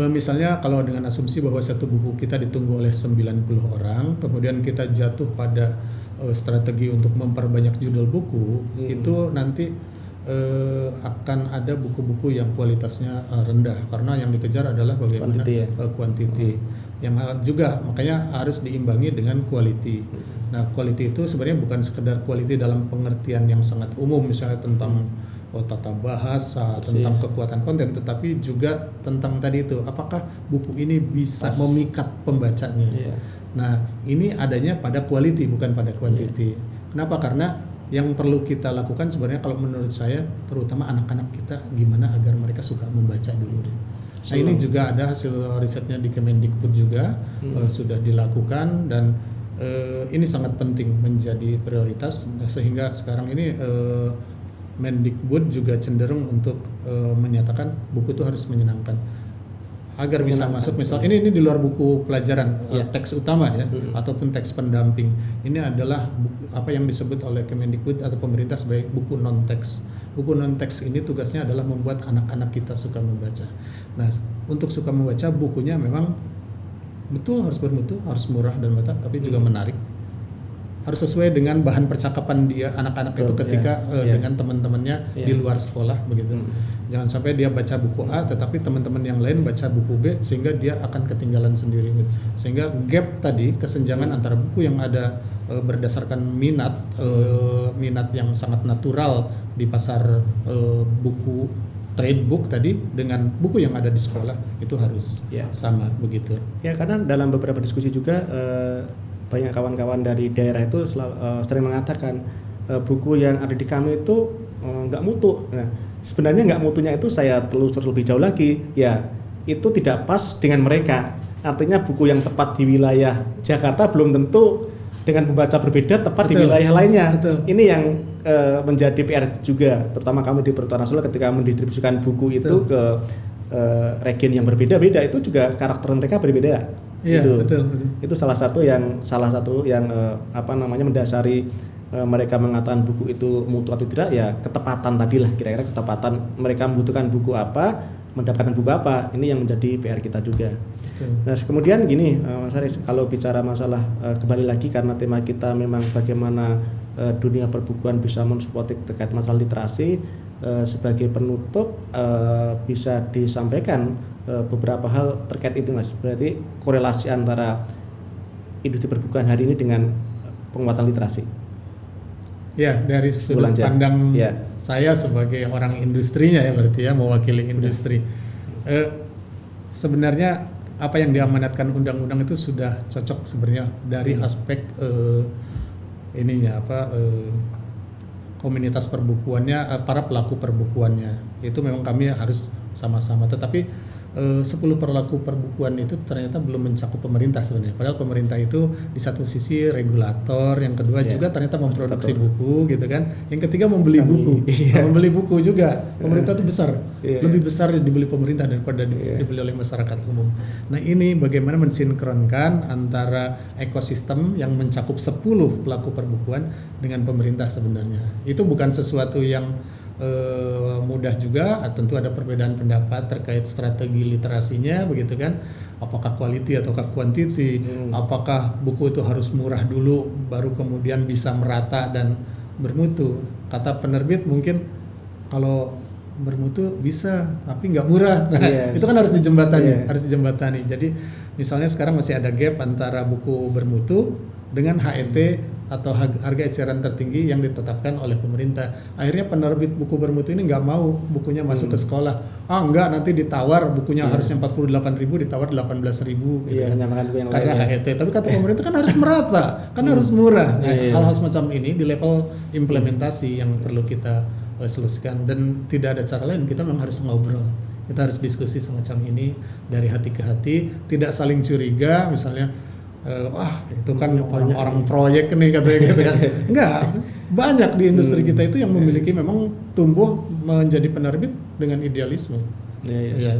misalnya kalau dengan asumsi bahwa satu buku kita ditunggu oleh 90 orang, kemudian kita jatuh pada strategi untuk memperbanyak judul buku, itu nanti akan ada buku-buku yang kualitasnya rendah karena yang dikejar adalah bagaimana quantity. Yang juga makanya harus diimbangi dengan quality. Nah, quality itu sebenarnya bukan sekedar quality dalam pengertian yang sangat umum, misalnya tentang tata bahasa, tentang kekuatan konten, tetapi juga tentang tadi itu, apakah buku ini bisa memikat pembacanya. Nah, ini adanya pada quality bukan pada quantity. Kenapa? Karena yang perlu kita lakukan sebenarnya kalau menurut saya, terutama anak-anak kita, gimana agar mereka suka membaca dulu. Nah, ini juga ada hasil risetnya di Kemendikbud juga sudah dilakukan dan ini sangat penting menjadi prioritas sehingga sekarang ini Mendikbud juga cenderung untuk menyatakan buku itu harus menyenangkan agar bisa masuk. Misal ini di luar buku pelajaran teks utama ya ataupun teks pendamping. Ini adalah apa yang disebut oleh Kemendikbud atau pemerintah sebagai buku non teks. Buku non teks ini tugasnya adalah membuat anak-anak kita suka membaca. Nah, untuk suka membaca bukunya memang betul harus bermutu, harus murah dan murah, tapi juga menarik. Harus sesuai dengan bahan percakapan dia anak-anak itu ketika dengan teman-temannya di luar sekolah begitu. Jangan sampai dia baca buku A tetapi teman-teman yang lain baca buku B sehingga dia akan ketinggalan sendiri gitu. Sehingga gap tadi, kesenjangan antara buku yang ada berdasarkan minat yang sangat natural di pasar buku trade book tadi dengan buku yang ada di sekolah itu harus sama begitu. Ya, karena dalam beberapa diskusi juga banyak kawan-kawan dari daerah itu sering mengatakan buku yang ada di kami itu nggak mutu. Nah, sebenarnya nggak mutunya itu saya telusur lebih jauh lagi, ya itu tidak pas dengan mereka. Artinya buku yang tepat di wilayah Jakarta belum tentu dengan pembaca berbeda tepat di wilayah lainnya. Ini yang menjadi PR juga, terutama kami di Pertukaran Nasional ketika mendistribusikan buku itu ke region yang berbeda-beda, itu juga karakter mereka berbeda. Itu salah satu yang mendasari mereka mengatakan buku itu mutu atau tidak, ya ketepatan tadilah, kira-kira ketepatan mereka membutuhkan buku apa, mendapatkan buku apa, ini yang menjadi PR kita juga. Betul. Nah kemudian gini Mas Aris, kalau bicara masalah kembali lagi karena tema kita memang bagaimana dunia perbukuan bisa mensupport terkait masalah literasi, sebagai penutup bisa disampaikan beberapa hal terkait itu Mas. Berarti korelasi antara industri perbukuan hari ini dengan penguatan literasi. Ya, dari sudut pandang saya sebagai orang industrinya ya, berarti ya mewakili industri. Sebenarnya apa yang diamanatkan undang-undang itu sudah cocok sebenarnya dari aspek komunitas perbukuannya, para pelaku perbukuannya. Itu memang kami harus sama-sama. Tetapi 10 pelaku perbukuan itu ternyata belum mencakup pemerintah sebenarnya. Padahal pemerintah itu di satu sisi regulator, yang kedua juga ternyata memproduksi buku gitu kan. Yang ketiga membeli buku. Membeli buku juga. Pemerintah itu besar. Lebih besar dibeli pemerintah daripada dibeli oleh masyarakat umum. Nah, ini bagaimana mensinkronkan antara ekosistem yang mencakup 10 pelaku perbukuan dengan pemerintah sebenarnya. Itu bukan sesuatu yang mudah juga, tentu ada perbedaan pendapat terkait strategi literasinya begitu kan, apakah quality ataukah quantity, apakah buku itu harus murah dulu baru kemudian bisa merata dan bermutu. Kata penerbit mungkin kalau bermutu bisa tapi nggak murah, itu kan harus dijembatani, Jadi misalnya sekarang masih ada gap antara buku bermutu dengan HET atau harga eceran tertinggi yang ditetapkan oleh pemerintah. Akhirnya penerbit buku bermutu ini nggak mau bukunya masuk ke sekolah. Enggak, nanti ditawar bukunya harusnya 48.000 ditawar 18.000 gitu kan. Karena HET. Tapi kata pemerintah kan harus merata, kan harus murah. Nah, hal-hal semacam ini di level implementasi yang perlu kita selesaikan, dan tidak ada cara lain, kita memang harus ngobrol. Kita harus diskusi semacam ini dari hati ke hati, tidak saling curiga misalnya wah itu kan orang-orang proyek nih katanya gitu kan. Enggak, banyak di industri kita itu yang memiliki memang tumbuh menjadi penerbit dengan idealisme. Ya,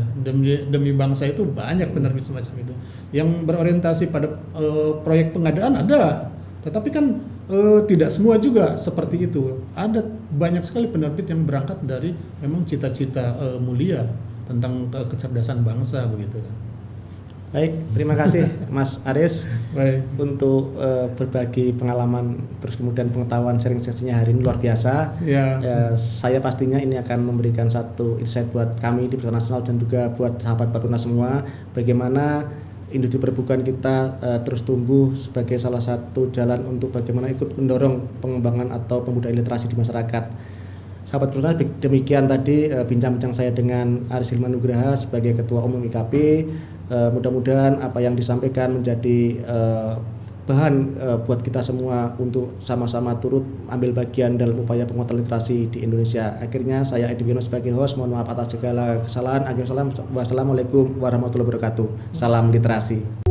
demi bangsa itu banyak penerbit semacam itu. Yang berorientasi pada proyek pengadaan ada, tetapi kan tidak semua juga seperti itu. Ada banyak sekali penerbit yang berangkat dari memang cita-cita mulia tentang kecerdasan bangsa begitu kan. Baik, terima kasih Mas Aris untuk berbagi pengalaman terus kemudian pengetahuan sharing sesinya hari ini luar biasa. Saya pastinya ini akan memberikan satu insight buat kami di Persatuan Nasional dan juga buat sahabat Perpuna semua, bagaimana industri perbukuan kita terus tumbuh sebagai salah satu jalan untuk bagaimana ikut mendorong pengembangan atau pembudayaan literasi di masyarakat. Sahabat Persatuan, demikian tadi bincang-bincang saya dengan Aris Hilman Nugraha sebagai Ketua Umum IKP. Mudah-mudahan apa yang disampaikan menjadi bahan buat kita semua untuk sama-sama turut ambil bagian dalam upaya penguatan literasi di Indonesia. Akhirnya saya Edi Wiono sebagai host, mohon maaf atas segala kesalahan. Wassalamualaikum warahmatullahi wabarakatuh. Salam literasi.